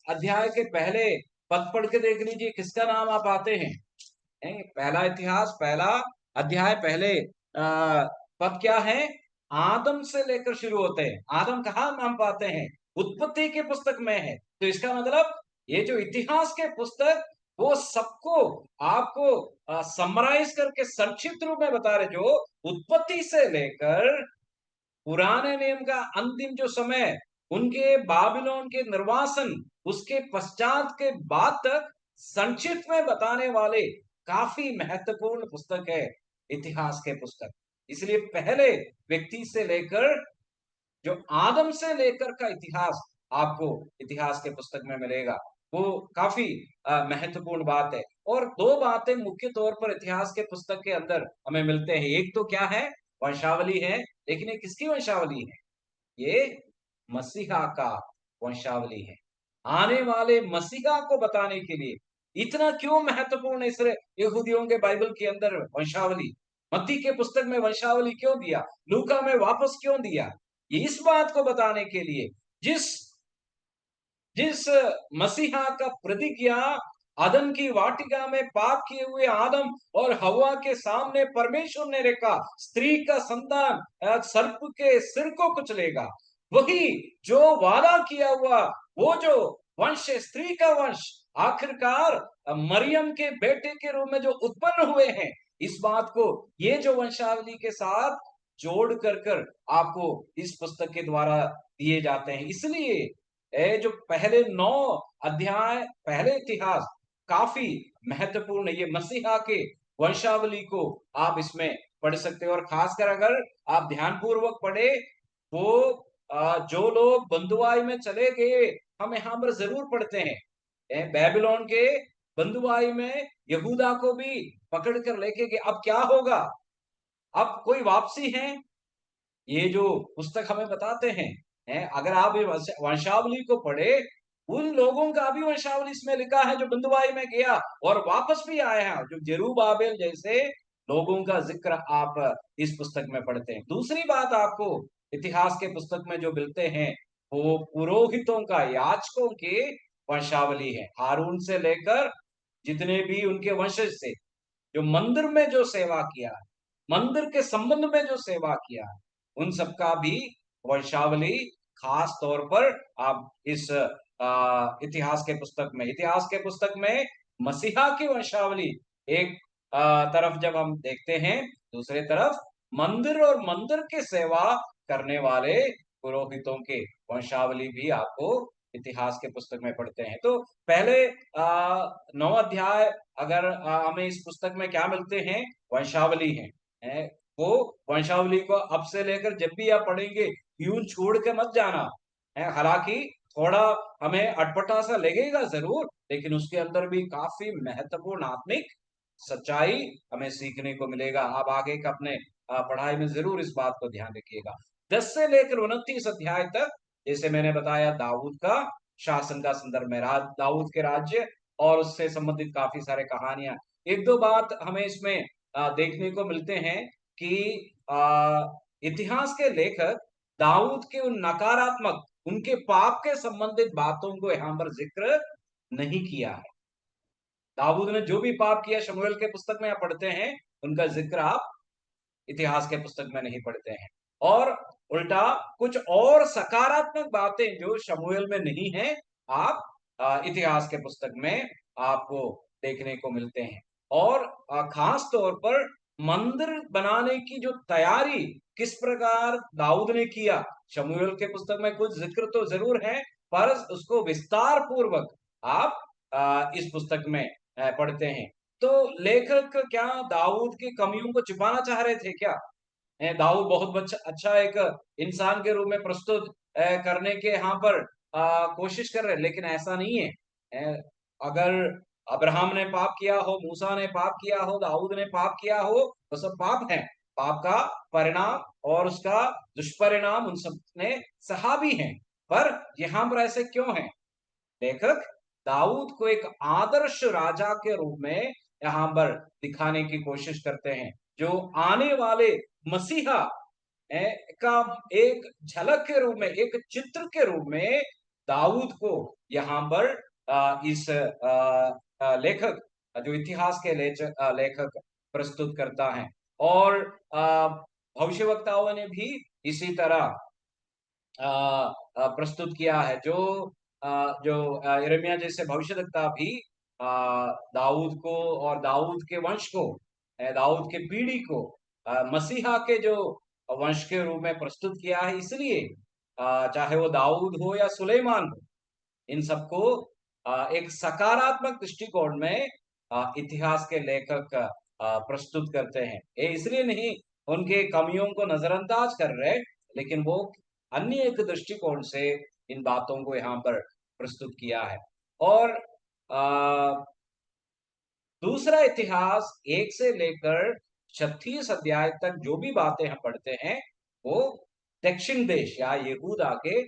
अध्याय के पहले पद पढ़ के देख लीजिए, किसका नाम आप आते हैं? पहला इतिहास, पहला अध्याय, पहले पद क्या है? आदम से लेकर शुरू होते हैं। आदम कहाँ नाम पाते हैं? उत्पत्ति के पुस्तक में है। तो इसका मतलब ये जो इतिहास के पुस्तक, वो सबको आपको समराइज करके संक्षिप्त रूप में बता रहे, जो उत्पत्ति से लेकर पुराने नियम का अंतिम जो समय, उनके बाबिलोन के निर्वासन, उसके पश्चात के बाद तक संक्षिप्त में बताने वाले काफी महत्वपूर्ण पुस्तक है इतिहास के पुस्तक। इसलिए पहले व्यक्ति से लेकर, जो आदम से लेकर का इतिहास आपको इतिहास के पुस्तक में मिलेगा, वो काफी महत्वपूर्ण बात है। और दो बातें मुख्य तौर पर इतिहास के पुस्तक के अंदर हमें मिलते हैं। एक तो क्या है? वंशावली है। लेकिन ये किसकी वंशावली है? ये मसीहा का वंशावली है। आने वाले मसीहा को बताने के लिए इतना क्यों महत्वपूर्ण है इस यहूदियों के बाइबल के अंदर वंशावली? मत्ती के पुस्तक में वंशावली क्यों दिया? लूका में वापस क्यों दिया? ये इस बात को बताने के लिए, जिस जिस मसीहा का प्रतिज्ञा आदम की वाटिका में पाप किए हुए आदम और हवा के सामने परमेश्वर ने रखा, स्त्री का संतान सर्प के सिर को कुचलेगा, वही जो वादा किया हुआ, वो जो वंश, स्त्री का वंश, आखिरकार मरियम के बेटे के रूप में जो उत्पन्न हुए हैं, इस बात को ये जो वंशावली के साथ जोड़ कर आपको इस पुस्तक के द्वारा दिए जाते हैं। इसलिए जो पहले 9 अध्याय, पहले इतिहास काफी महत्वपूर्ण है। ये मसीहा के वंशावली को आप इसमें पढ़ सकते हो। और खासकर अगर आप ध्यानपूर्वक पढ़े, वो जो लोग बंधुआई में चले गए, हम यहाँ पर जरूर पढ़ते हैं, बेबीलोन के बंधुआई में यहूदा को भी पकड़ कर लेके गए। अब क्या होगा? अब कोई वापसी है? ये जो पुस्तक हमें बताते हैं, अगर आप ये वंशावली को पढ़े, उन लोगों का भी वंशावली इसमें लिखा है जो बंधुआई में गया और वापस भी आए हैं, जो जेरुब्बाबेल जैसे लोगों का जिक्र आप इस पुस्तक में पढ़ते हैं। दूसरी बात आपको इतिहास के पुस्तक में जो मिलते हैं वो पुरोहितों का, याजकों की वंशावली है। हारून से लेकर जितने भी उनके वंशज से जो मंदिर में जो सेवा किया है, मंदिर के संबंध में जो सेवा किया है, उन सबका भी वंशावली खास तौर पर आप इस इतिहास के पुस्तक में मसीहा की वंशावली एक तरफ जब हम देखते हैं, दूसरे तरफ मंदिर और मंदिर की सेवा करने वाले पुरोहितों के वंशावली भी आपको इतिहास के पुस्तक में पढ़ते हैं। तो पहले 9 अध्याय अगर हमें इस पुस्तक में क्या मिलते हैं, वंशावली है। वो वंशावली को अब से लेकर जब भी आप पढ़ेंगे यूं छोड़ के मत जाना है। हालांकि थोड़ा हमें अटपटा सा लगेगा जरूर, लेकिन उसके अंदर भी काफी महत्वपूर्ण आत्मिक सच्चाई हमें सीखने को मिलेगा। आप आगे का अपने पढ़ाई में जरूर इस बात को ध्यान रखिएगा। 10 से लेकर 29 अध्याय तक, जैसे मैंने बताया, दाऊद का शासन का संदर्भ में, दाऊद के राज्य और उससे संबंधित काफी सारे कहानियां। एक दो बात हमें इसमें देखने को मिलते हैं कि इतिहास के लेखक दाऊद के उन नकारात्मक, उनके पाप के संबंधित बातों को यहाँ पर जिक्र नहीं किया है। दाऊद ने जो भी पाप किया शमूएल के पुस्तक में आप पढ़ते हैं, उनका जिक्र आप इतिहास के पुस्तक में नहीं पढ़ते हैं। और उल्टा कुछ और सकारात्मक बातें जो शमूएल में नहीं है, आप इतिहास के पुस्तक में आपको देखने को मिलते हैं। और खास तौर पर मंदिर बनाने की जो तैयारी किस प्रकार दाऊद ने किया, शमूएल के पुस्तक में कुछ जिक्र तो जरूर है, पर उसको विस्तार पूर्वक आप इस पुस्तक में पढ़ते हैं। तो लेखक क्या दाऊद की कमियों को छिपाना चाह रहे थे क्या? दाऊद बहुत अच्छा एक इंसान के रूप में प्रस्तुत करने के यहाँ पर कोशिश कर रहे हैं, लेकिन ऐसा नहीं है। अगर अब्राहम ने पाप किया हो, मूसा ने पाप किया हो, दाऊद ने पाप किया हो, तो सब पाप है। पाप का परिणाम और उसका दुष्परिणाम उन सब ने सहा भी है। पर यहाँ पर ऐसे क्यों है? लेखक दाऊद को एक आदर्श राजा के रूप में यहाँ पर दिखाने की कोशिश करते हैं, जो आने वाले मसीहा का एक झलक के रूप में, एक चित्र के रूप में दाऊद को यहाँ पर इस लेखक, जो इतिहास के लेखक प्रस्तुत करता है। और भविष्यवक्ताओं ने भी इसी तरह प्रस्तुत किया है। जो यिर्मयाह जैसे भविष्यवक्ता भी दाऊद को और दाऊद के वंश को, दाऊद के पीढ़ी को मसीहा के जो वंश के रूप में प्रस्तुत किया है। इसलिए चाहे वो दाऊद हो या सुलेमान हो, इन सबको एक सकारात्मक दृष्टिकोण में इतिहास के लेखक प्रस्तुत करते हैं। ये इसलिए नहीं उनके कमियों को नजरअंदाज कर रहे, लेकिन वो अन्य एक दृष्टिकोण से इन बातों को यहाँ पर प्रस्तुत किया है। और दूसरा इतिहास 1 से लेकर 36 अध्याय तक जो भी बातें हम पढ़ते हैं, वो दक्षिण देश या यहूदा के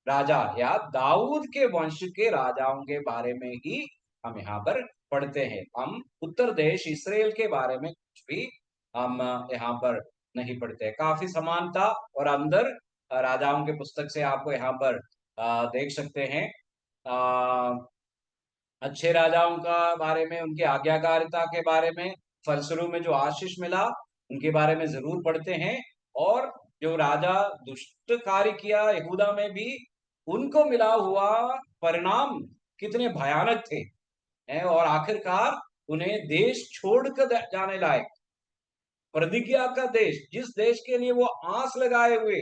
राजा या दाऊद के वंश के राजाओं के बारे में ही हम यहाँ पर पढ़ते हैं। हम उत्तर देश इसराइल के बारे में कुछ भी हम यहाँ पर नहीं पढ़ते। काफी समानता और अंदर राजाओं के पुस्तक से आपको यहाँ पर देख सकते हैं। अच्छे राजाओं का बारे में, उनकी आज्ञाकारिता के बारे में, फलस्वरूप में जो आशीष मिला उनके बारे में जरूर पढ़ते हैं। और जो राजा दुष्ट कार्य किया यहूदा में भी, उनको मिला हुआ परिणाम कितने भयानक थे, और आखिरकार उन्हें देश छोड़कर जाने लायक, प्रतिज्ञा का देश, जिस देश के लिए वो आस लगाए हुए,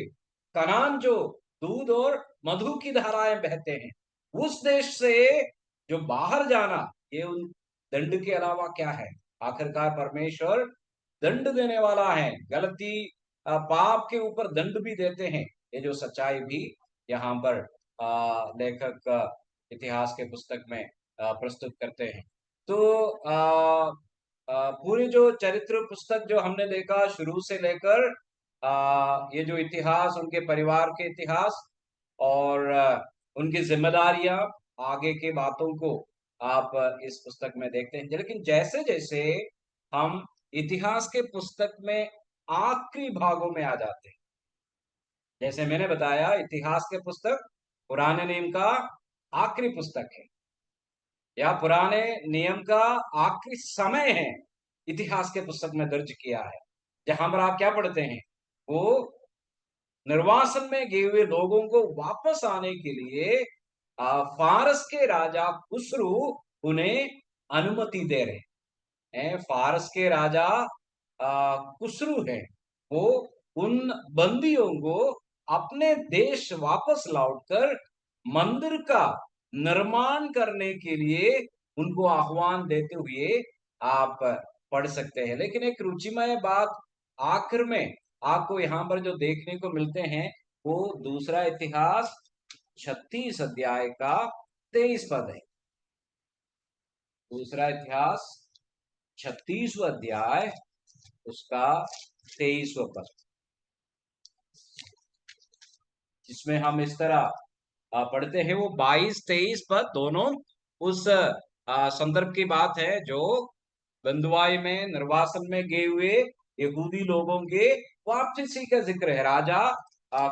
कनान जो दूध और मधु की धाराएं बहते हैं, उस देश से जो बाहर जाना, ये उन दंड के अलावा क्या है? आखिरकार परमेश्वर दंड देने वाला है, गलती पाप के ऊपर दंड भी देते हैं। ये जो सच्चाई भी यहाँ पर लेखक इतिहास के पुस्तक में प्रस्तुत करते हैं। तो पूरी जो चरित्र पुस्तक जो हमने देखा शुरू से लेकर ये जो इतिहास, उनके परिवार के इतिहास और उनकी जिम्मेदारियां, आगे के बातों को आप इस पुस्तक में देखते हैं। लेकिन जैसे जैसे हम इतिहास के पुस्तक में आखिरी भागों में आ जाते हैं, जैसे मैंने बताया, इतिहास के पुस्तक पुराने नियम का आखिरी पुस्तक है, या पुराने नियम का आखिरी समय है, इतिहास के पुस्तक में दर्ज किया है। जहां पर आप क्या पढ़ते हैं, वो निर्वासन में गए हुए लोगों को वापस आने के लिए फारस के राजा खुसरू उन्हें अनुमति दे रहे हैं। फारस के राजा खुसरू है, वो उन बंदियों को अपने देश वापस लौटकर मंदिर का निर्माण करने के लिए उनको आह्वान देते हुए आप पढ़ सकते हैं। लेकिन एक रुचिमय बात आखिर में आपको यहाँ पर जो देखने को मिलते हैं, वो दूसरा इतिहास 36 अध्याय का 23 पद है। दूसरा इतिहास 36वां अध्याय उसका 23वां पद, जिसमें हम इस तरह पढ़ते हैं। वो 22-23 पद दोनों उस संदर्भ की बात है जो बंधुआई में निर्वासन में गए हुए यहूदी लोगों के वापसी का जिक्र है। राजा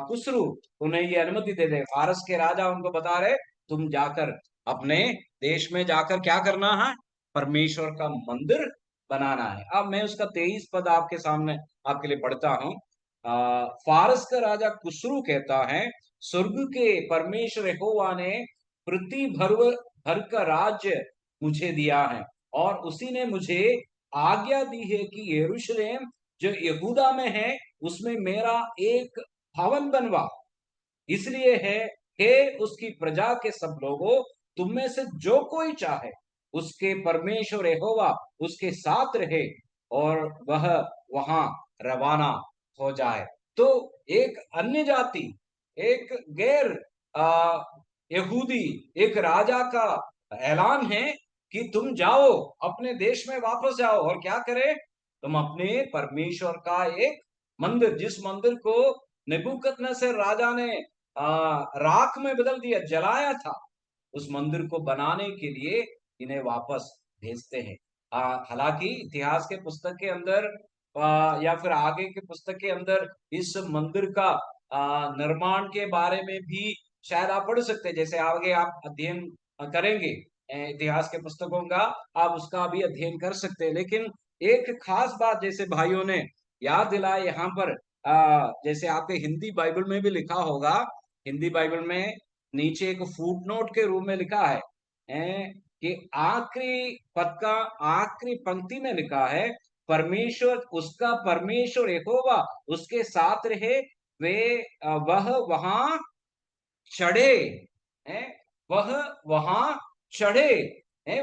खुसरू उन्हें ये अनुमति दे दे, फारस के राजा उनको बता रहे, तुम जाकर अपने देश में जाकर क्या करना है, परमेश्वर का मंदिर बनाना है। अब मैं उसका 23 पद आपके सामने आपके लिए पढ़ता हूँ। फारस का राजा खुसरू कहता है, स्वर्ग के परमेश्वर यहोवा ने पृथ्वी भर का राज्य मुझे दिया है, और उसी ने मुझे आज्ञा दी है कि यरूशलेम जो यहूदा में है उसमें मेरा एक भवन बनवा। इसलिए है कि उसकी प्रजा के सब लोगों, तुम में से जो कोई चाहे उसके परमेश्वर यहोवा उसके साथ रहे और वह वहां रवाना हो जाए। तो एक अन्य जाति, एक गैर यहूदी, एक राजा का ऐलान है कि तुम जाओ, अपने देश में वापस जाओ, और क्या करे, तुम अपने परमेश्वर का एक मंदिर, जिस मंदिर को नेबूकदनेस्सर राजा ने राख में बदल दिया, जलाया था, उस मंदिर को बनाने के लिए इन्हें वापस भेजते हैं। हालांकि इतिहास के पुस्तक के अंदर या फिर आगे के पुस्तक के अंदर इस मंदिर का निर्माण के बारे में भी शायद आप पढ़ सकते हैं। जैसे आगे आप अध्ययन करेंगे इतिहास के पुस्तकों का, आप उसका भी अध्ययन कर सकते हैं। लेकिन एक खास बात जैसे भाइयों ने याद दिलाया यहाँ पर, जैसे आपके हिंदी बाइबल में भी लिखा होगा, हिंदी बाइबल में नीचे एक फुट नोट के रूप में लिखा है कि आखिरी पद का आखिरी पंक्ति में लिखा है, परमेश्वर उसका परमेश्वर यहोवा उसके साथ रहे, वे वह वहां चढ़े, वह वहां चढ़े,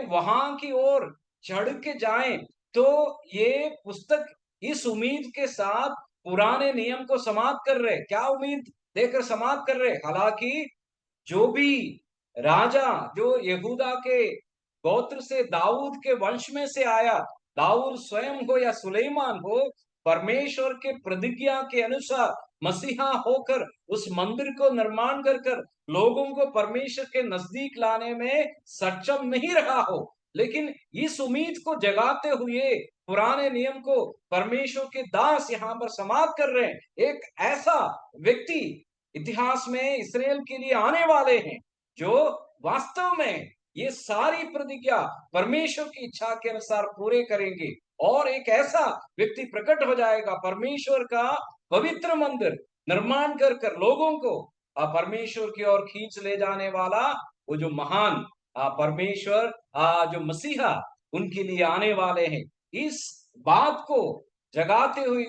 वहां की ओर चढ़ के जाएं। तो ये पुस्तक इस उम्मीद के साथ पुराने नियम को समाप्त कर रहे, क्या उम्मीद देकर समाप्त कर रहे, हालांकि जो भी राजा जो यहूदा के गोत्र से दाऊद के वंश में से आया, दाऊद स्वयं हो या सुलेमान हो, परमेश्वर के प्रतिज्ञा के अनुसार मसीहा होकर उस मंदिर को निर्माण कर लोगों को परमेश्वर के नजदीक लाने में सक्षम नहीं रहा हो। लेकिन इस उम्मीद को जगाते हुए पुराने नियम को परमेश्वर के दास यहाँ पर समाप्त कर रहे हैं। एक ऐसा व्यक्ति इतिहास में इस्राएल के लिए आने वाले हैं जो वास्तव में ये सारी प्रतिज्ञा परमेश्वर की इच्छा के अनुसार पूरे करेंगे, और एक ऐसा व्यक्ति प्रकट हो जाएगा, परमेश्वर का पवित्र मंदिर निर्माण कर लोगों को परमेश्वर की ओर खींच ले जाने वाला, वो जो महान परमेश्वर जो मसीहा उनके लिए आने वाले हैं। इस बात को जगाते हुए,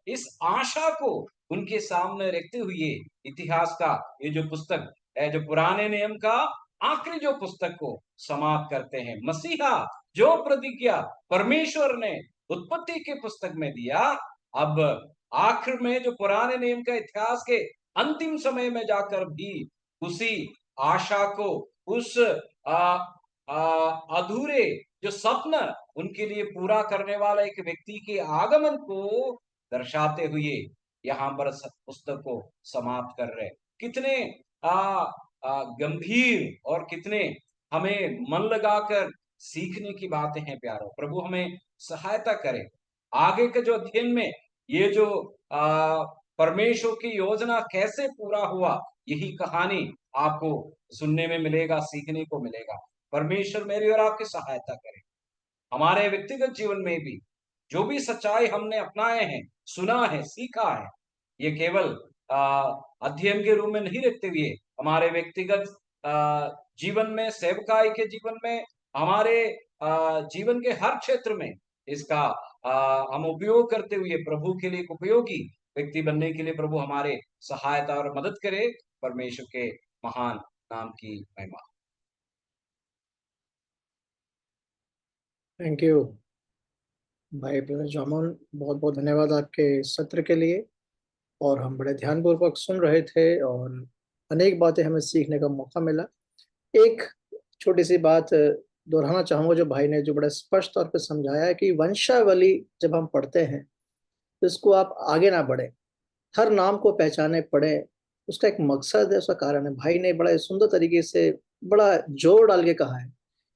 इस आशा को उनके सामने रखते हुए इतिहास का ये जो पुस्तक है, जो पुराने नियम का आखिरी जो पुस्तक को समाप्त करते हैं। मसीहा जो प्रतिज्ञा परमेश्वर ने उत्पत्ति के पुस्तक में दिया, अब आखिर में जो पुराने नियम का इतिहास के अंतिम समय में जाकर भी उसी आशा को, उस अधूरे जो स्वप्न उनके लिए पूरा करने वाला एक व्यक्ति के आगमन को दर्शाते हुए यहाँ पर पुस्तक को समाप्त कर रहे। कितने गंभीर और कितने हमें मन लगाकर सीखने की बातें हैं प्यारो। प्रभु हमें सहायता करे आगे के जो अध्ययन में, ये जो परमेश्वर की योजना कैसे पूरा हुआ, यही कहानी आपको सुनने में मिलेगा, सीखने को मिलेगा। परमेश्वर मेरी और आपकी सहायता करे। हमारे व्यक्तिगत जीवन में भी जो भी सच्चाई हमने अपनाए हैं, सुना है, सीखा है, ये केवल अध्ययन के रूप में नहीं रखते हुए हमारे व्यक्तिगत जीवन में, सेवकाई के जीवन में, हमारे जीवन के हर क्षेत्र में इसका हम उपयोग करते हुए प्रभु के लिए एक उपयोगी व्यक्ति बनने के लिए प्रभु हमारे सहायता और मदद करे। परमेश्वर के महान नाम की महिमा। थैंक यू भाई ब्रदर जामुन, बहुत बहुत धन्यवाद आपके सत्र के लिए। और हम बड़े ध्यानपूर्वक सुन रहे थे और अनेक बातें हमें सीखने का मौका मिला। एक छोटी सी बात दोहराना चाहूंगा, जो भाई ने जो बड़े स्पष्ट तौर पे समझाया है कि वंशावली जब हम पढ़ते हैं तो इसको आप आगे ना बढ़े, हर नाम को पहचाने पड़े, उसका एक मकसद है, उसका कारण है। भाई ने बड़ा सुंदर तरीके से बड़ा जोर डाल के कहा है।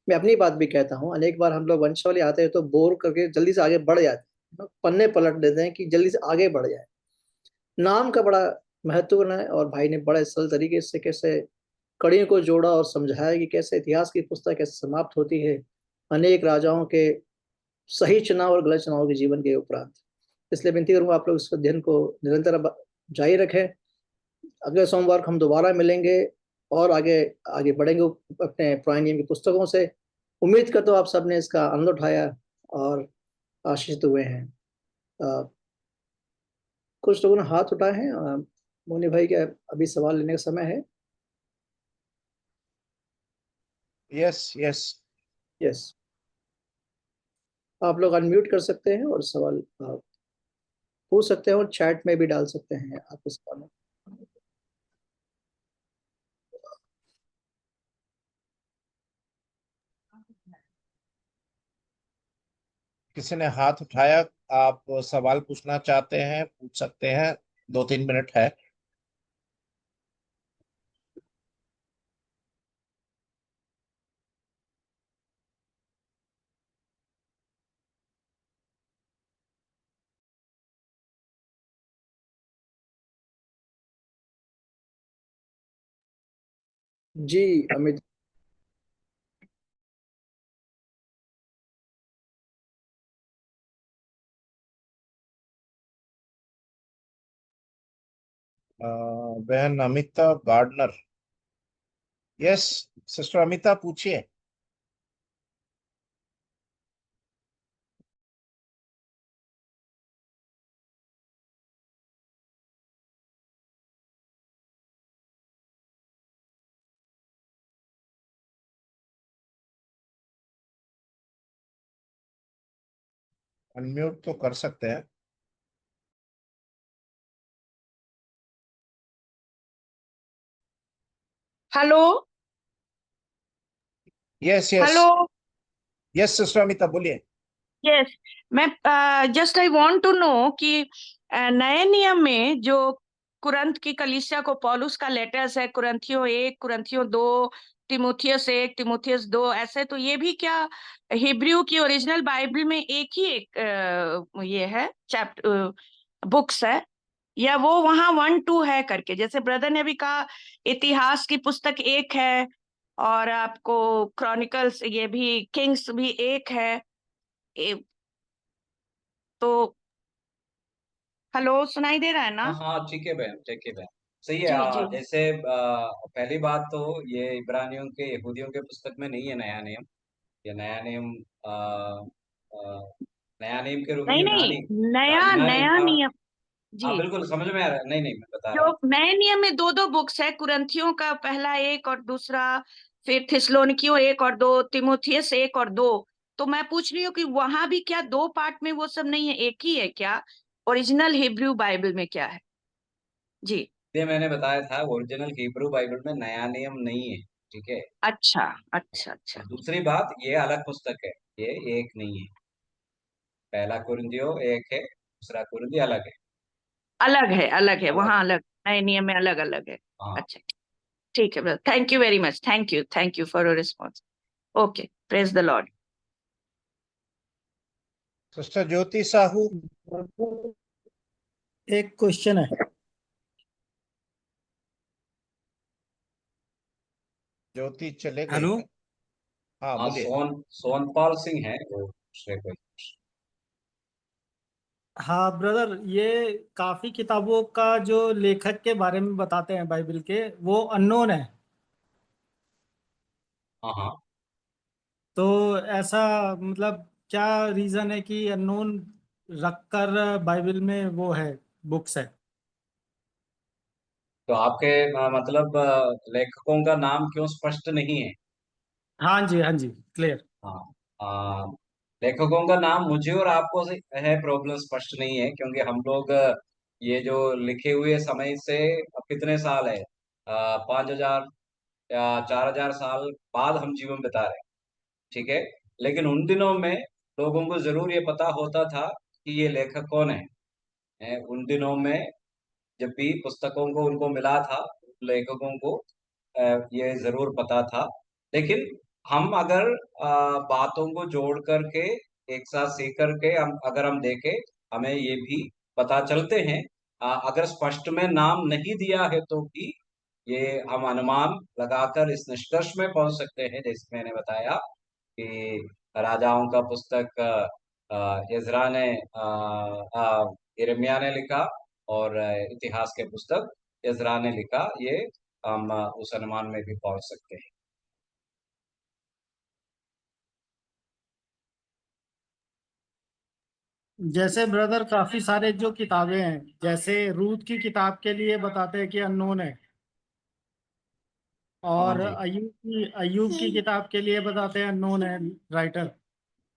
मैं अपनी बात भी कहता हूँ, अनेक बार हम लोग वंशावली आते हैं तो बोर करके जल्दी से आगे बढ़ जाते हैं, पन्ने पलट देते हैं कि जल्दी से आगे बढ़ जाए। नाम का बड़ा महत्वपूर्ण है और भाई ने बड़े सरल तरीके से कैसे कड़ियों को जोड़ा और समझाया कि कैसे इतिहास की पुस्तक कैसे समाप्त होती है अनेक राजाओं के सही चुनाव और गलत चुनाव के जीवन के उपरांत। इसलिए विनती करूंगा आप लोग इस अध्ययन को निरंतर जारी रखें। अगले सोमवार को हम दोबारा मिलेंगे और आगे आगे बढ़ेंगे अपने पुराने नियम की पुस्तकों से। उम्मीद करता हूँ आप सबने इसका आनंद उठाया और आशीषित हुए हैं। कुछ लोगों ने हाथ उठाए हैं। मोनी भाई, क्या अभी सवाल लेने का समय है? यस यस यस, आप लोग अनम्यूट कर सकते हैं और सवाल पूछ सकते हैं और चैट में भी डाल सकते हैं आपके सवाल। किसी ने हाथ उठाया, आप सवाल पूछना चाहते हैं पूछ सकते हैं, 2-3 मिनट है। जी अमित। बहन Amita Gardner. Yes sister Amita, पूछिए। अनम्यूट तो कर सकते हैं। Hello yes yes hello. Yes sister Amita, बोलिए। यस, मैं just I want to know कि नए नियम में जो कुरंथ की कलीसिया को पौलुस का लेटर्स है, कुरंथियों 1, कुरंथियों 2, तिमुथियस 1, तिमुथियस 2, ऐसे तो ये भी क्या हिब्रू की ओरिजिनल बाइबल में एक ही एक ये है चैप्टर बुक्स है, या वो वहाँ 1, 2 है करके, जैसे ब्रदर ने भी कहा इतिहास की पुस्तक एक है और आपको क्रॉनिकल्स ये भी किंग्स भी एक है। तो हेलो, सुनाई दे रहा है ना? हाँ हाँ, ठीक है बहन, ठीक है बहन, सही है। जी जी। जैसे पहली बात तो ये इब्रानियों के, यहूदियों के पुस्तक में नहीं है नया नियम। ये नया नियम नया नियम के रूप में नहीं यूनानी, नहीं, नया यूनानी नया नियम। हाँ जी, बिल्कुल समझ में आ रहा है। नहीं नहीं, मैं बता रहा जो हूँ। नए नियम में दो दो बुक्स है, कुरंथियों का पहला एक और दूसरा, फिर थिस्सलुनीकियों 1 और 2, तिमुथियस 1 और 2। तो मैं पूछ रही हूँ कि वहां भी क्या दो पार्ट में वो सब नहीं है, एक ही है क्या? ओरिजिनल हिब्रू बाइबल में क्या है? जी। ये मैंने बताया था, ओरिजिनल हिब्रू बाइबल में नया नियम नहीं है, ठीक है। अच्छा अच्छा अच्छा। और दूसरी बात, ये अलग पुस्तक है, ये एक नहीं है। पहला कुरिन्थियों एक है, दूसरा कुरिन्थी अलग है। अलग है, अलग है, अलग वहां है, अलग, नए नियम में अलग अलग है। हाँ। अच्छा, ठीक है brother, thank you very much, thank you for your response. Okay, praise the lord. Sister Jyoti Sahu. एक क्वेश्चन है। ज्योति चले गई हेलो। है। हाँ हाँ, बोलिए। सोनपाल सिंह है वो दूसरे कोई। हाँ ब्रदर, ये काफी किताबों का जो लेखक के बारे में बताते हैं बाइबल के, वो अननोन है। हाँ हाँ। तो ऐसा मतलब क्या रीजन है कि अननोन रखकर बाइबल में वो है, बुक्स है? तो आपके मतलब लेखकों का नाम क्यों स्पष्ट नहीं है? हाँ जी, हाँ जी, क्लियर। हाँ। लेखकों का नाम मुझे और आपको से है प्रॉब्लम स्पष्ट नहीं है, क्योंकि हम लोग ये जो लिखे हुए समय से अब कितने साल है, 5,000 या 4,000 साल बाद हम जीवन बिता रहे हैं। ठीक है। लेकिन उन दिनों में लोगों को जरूर ये पता होता था कि ये लेखक कौन है। उन दिनों में जब भी पुस्तकों को उनको मिला था, लेखकों को ये जरूर पता था। लेकिन हम अगर बातों को जोड़ करके एक साथ सीख करके हम अगर हम देखें, हमें ये भी पता चलते हैं। अगर स्पष्ट में नाम नहीं दिया है तो भी ये हम अनुमान लगाकर इस निष्कर्ष में पहुंच सकते हैं, जैसे मैंने बताया कि राजाओं का पुस्तक इज़रा ने यिर्मयाह ने लिखा, और इतिहास के पुस्तक इज़रा ने लिखा। ये हम उस अनुमान में भी पहुंच सकते हैं। जैसे ब्रदर काफी सारे जो किताबें हैं, जैसे रूथ की किताब के लिए बताते हैं कि अननोन है, हाँ और जी। अय्यूब की किताब के लिए बताते हैं अननोन है राइटर।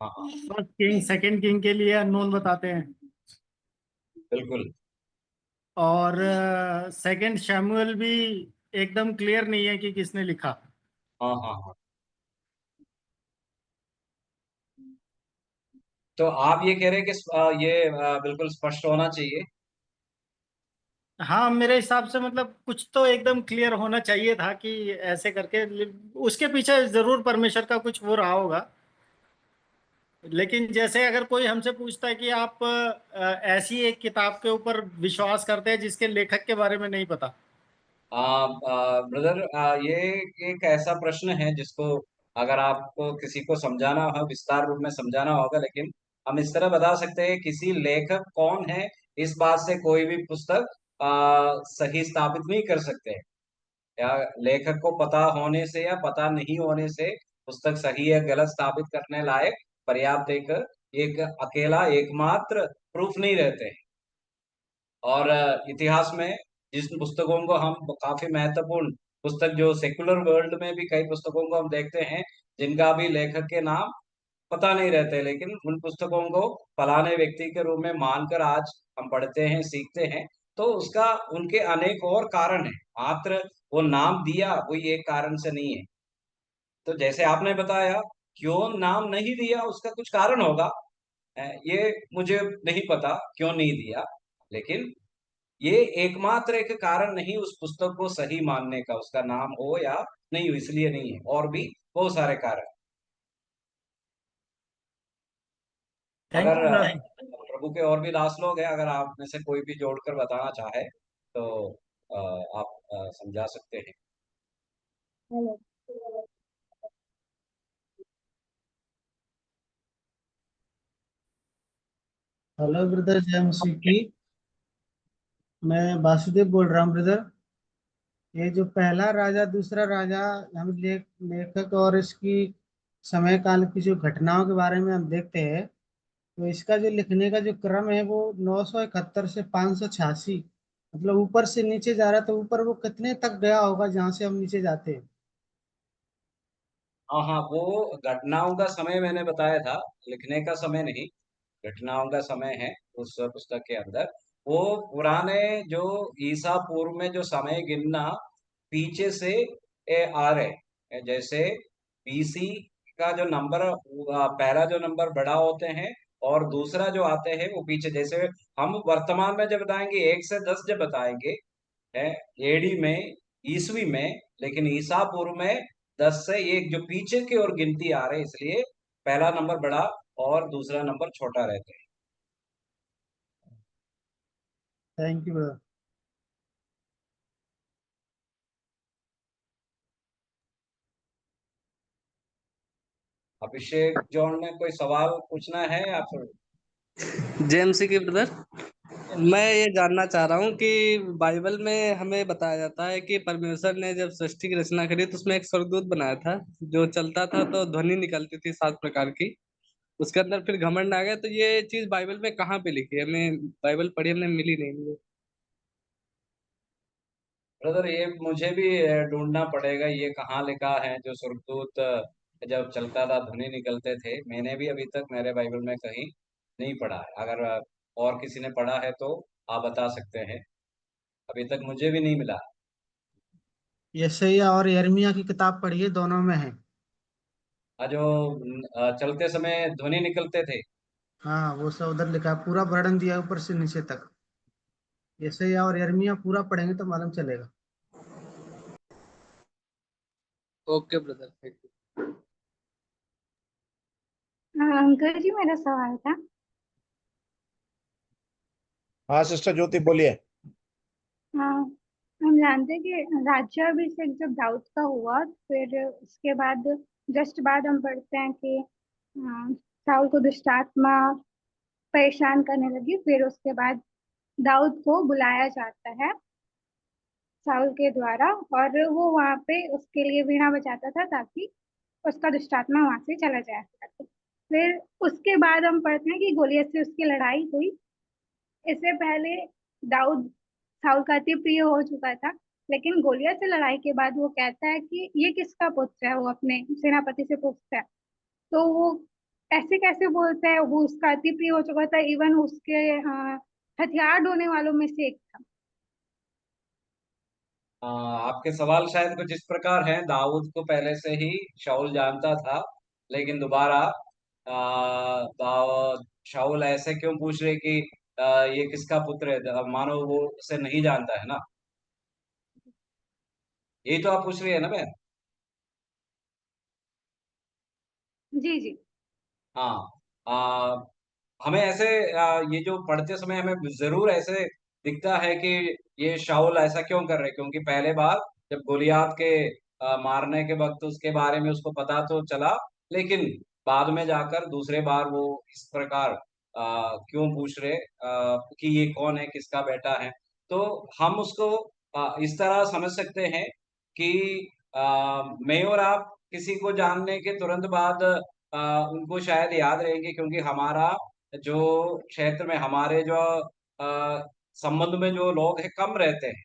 हाँ हाँ। फर्स्ट किंग, सेकंड किंग के लिए अननोन बताते हैं। बिल्कुल। और सेकंड शैमुएल भी एकदम क्लियर नहीं है कि किसने लिखा। हाँ हाँ हाँ। तो आप ये कह रहे हैं कि ये बिल्कुल स्पष्ट होना चाहिए। हाँ, मेरे हिसाब से मतलब कुछ तो एकदम क्लियर होना चाहिए था कि ऐसे करके। उसके पीछे जरूर परमेश्वर का कुछ वो रहा होगा। लेकिन जैसे अगर कोई हमसे पूछता है कि आप ऐसी एक किताब के ऊपर विश्वास करते हैं जिसके लेखक के बारे में नहीं पता। ब्रदर, ये एक ऐसा प्रश्न है जिसको अगर आपको किसी को समझाना हो, विस्तार रूप में समझाना होगा, लेकिन हम इस तरह बता सकते हैं किसी लेखक कौन है, इस बात से कोई भी पुस्तक सही स्थापित नहीं कर सकते हैं। या लेखक को पता होने से या पता नहीं होने से पुस्तक सही है गलत स्थापित करने लायक पर्याप्त एक एक अकेला एकमात्र प्रूफ नहीं रहते हैं। और इतिहास में जिस पुस्तकों को हम काफी महत्वपूर्ण पुस्तक, जो सेकुलर वर्ल्ड में भी कई पुस्तकों को हम देखते हैं जिनका भी लेखक के नाम पता नहीं रहते, लेकिन उन पुस्तकों को फलाने व्यक्ति के रूप में मानकर आज हम पढ़ते हैं, सीखते हैं। तो उसका उनके अनेक और कारण है, मात्र वो नाम दिया कोई एक कारण से नहीं है। तो जैसे आपने बताया, क्यों नाम नहीं दिया उसका कुछ कारण होगा। ये मुझे नहीं पता क्यों नहीं दिया, लेकिन ये एकमात्र एक कारण नहीं उस पुस्तक को सही मानने का, उसका नाम हो या नहीं हो, इसलिए नहीं है, और भी बहुत सारे कारण। थैंक अगर यू ब्रदर। प्रभु के और भी दास लोग हैं, अगर आप में से कोई भी जोड़कर बताना चाहे तो आप समझा सकते हैं। हेलो ब्रदर, जय मसीह की। मैं वासुदेव बोल रहा हूँ ब्रदर। ये जो पहला राजा दूसरा राजा, हम लेखक और इसकी समय काल की जो घटनाओं के बारे में हम देखते हैं, तो इसका जो लिखने का जो क्रम है वो 971 से 586, मतलब ऊपर से नीचे जा रहा है। तो ऊपर वो कितने तक गया होगा जहां से हम नीचे जाते हैं? हाँ हाँ, वो घटनाओं का समय मैंने बताया था, लिखने का समय नहीं। घटनाओं का समय है उस पुस्तक के अंदर। वो पुराने जो ईसा पूर्व में जो समय गिनना पीछे से आ रहे हैं। जैसे बीसी का जो नंबर, पहला जो नंबर बड़ा होते हैं और दूसरा जो आते हैं वो पीछे। जैसे हम वर्तमान में जब बताएंगे 1 से 10 जब बताएंगे है, एडी में, ईसवी में, लेकिन ईसा पूर्व में 10 से 1 जो पीछे की ओर गिनती आ रहे हैं, इसलिए पहला नंबर बड़ा और दूसरा नंबर छोटा रहते हैं। Thank you brother. Abhishek John ने कोई सवाल पूछना है या फिर? जेएमसी के ब्रदर, मैं ये जानना चाह रहा हूँ कि बाइबल में हमें बताया जाता है कि परमेश्वर ने जब सृष्टि की रचना करी तो उसमें एक स्वर्गदूत बनाया था जो चलता था तो ध्वनि निकलती थी 7 प्रकार की। उसके अंदर फिर घमंड आ गया। तो ये चीज बाइबल में कहाँ पे लिखी है? हमें बाइबल पढ़ी, हमने मिली नहीं मुझे। ब्रदर ये मुझे भी ढूंढना पड़ेगा, ये कहाँ लिखा है जो स्वर्गदूत जब चलता था ध्वनि निकलते थे। मैंने भी अभी तक मेरे बाइबल में कहीं नहीं पढ़ा है। अगर और किसी ने पढ़ा है तो आप बता सकते हैं, अभी तक मुझे भी नहीं मिला। यशायाह और यिर्मयाह की किताब पढ़िए, दोनों में है। जो चलते समय ध्वनि निकलते थे। हाँ, वो सब उधर लिखा है, पूरा वर्णन दिया है ऊपर से नीचे तक। यशायाह और यिर्मयाह पूरा पढ़ेंगे तो मालूम चलेगा। Okay brother, thank you. Uncle ji, मेरा सवाल था। हाँ सिस्टर ज्योति बोलिए। हाँ, हम जानते हैं कि राज्याभिषेक जब दाऊद का हुआ, फिर उसके बाद जस्ट बाद हम पढ़ते हैं कि साउल को दुष्ट आत्मा परेशान करने लगी। फिर उसके बाद दाऊद को बुलाया जाता है साउल के द्वारा, और वो वहाँ पे उसके लिए वीणा बजाता था ताकि उसका दुष्ट आत्मा वहां से चला जाए। फिर उसके बाद हम पढ़ते हैं कि गोलियत से उसकी लड़ाई हुई। इससे पहले दाऊद साउल का अति प्रिय हो चुका था, लेकिन गोलियत से लड़ाई के बाद वो कहता है कि ये किसका पुत्र है। वो अपने सेनापति से पूछता है, तो वो ऐसे कैसे बोलता है, वो उसका अति प्रिय हो चुका था, इवन उसके हथियार ढोने वालों में से एक था। आपके सवाल शायद कुछ इस प्रकार हैं। दाऊद को पहले से ही शाऊल जानता था, लेकिन दोबारा दाऊद शाऊल ऐसे क्यों पूछ रहे कि ये किसका पुत्र है, मानो वो उसे नहीं जानता है ना। यही तो आप पूछ रही है ना बहन? जी जी। हाँ। हमें ऐसे ये जो पढ़ते समय हमें जरूर ऐसे दिखता है कि ये शाऊल ऐसा क्यों कर रहे, क्योंकि पहले बार जब गोलियात के मारने के वक्त उसके बारे में उसको पता तो चला, लेकिन बाद में जाकर दूसरे बार वो इस प्रकार क्यों पूछ रहे कि ये कौन है, किसका बेटा है। तो हम उसको इस तरह समझ सकते हैं कि मैं और आप किसी को जानने के तुरंत बाद उनको शायद याद रहेंगे, क्योंकि हमारा जो क्षेत्र में हमारे जो संबंध में जो लोग हैं कम रहते हैं,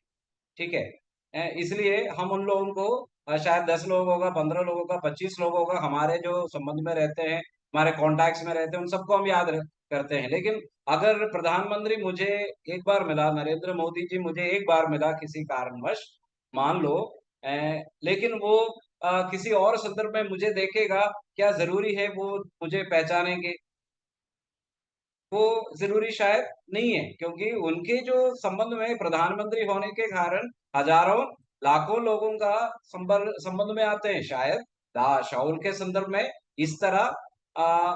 ठीक है। इसलिए हम उन लोगों को शायद 10 लोग होगा, 15 लोग होगा, 25 लोग होगा, हमारे जो संबंध में रहते हैं, हमारे कॉन्टैक्ट्स में रहते हैं, उन सबको हम याद करते हैं। लेकिन अगर प्रधानमंत्री मुझे एक बार मिला, नरेंद्र मोदी जी मुझे एक बार मिला किसी कारणवश, मान लो, लेकिन वो किसी और संदर्भ में मुझे देखेगा, क्या जरूरी है वो मुझे पहचानेंगे? वो जरूरी शायद नहीं है, क्योंकि उनके जो संबंध में प्रधानमंत्री होने के कारण हजारों लाखों लोगों का संबंध में आते हैं। शायद शाऊल के संदर्भ में इस तरह आ,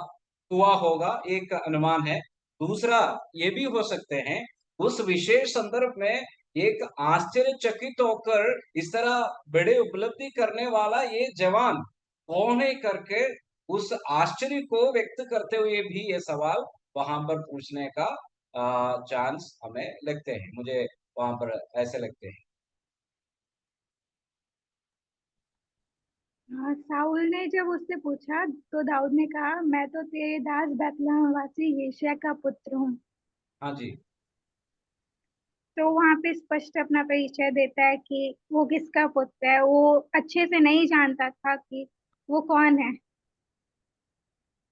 हुआ होगा, एक अनुमान है। दूसरा ये भी हो सकते हैं उस विशेष संदर्भ में एक आश्चर्यचकित होकर इस तरह बड़े उपलब्धि करने वाला ये जवान कौन है करके उस आश्चर्य को व्यक्त करते हुए भी ये सवाल वहां पर पूछने का चांस हमें लगते हैं, मुझे वहां पर ऐसे लगते हैं। साउल ने जब उससे पूछा तो दाऊद ने कहा, मैं तो तेरे दास बैतलहम वासी यिशै का पुत्र हूँ। हाँ जी। तो वहां पे स्पष्ट अपना परिचय देता है कि वो किसका पुत्र है। वो अच्छे से नहीं जानता था कि वो कौन है।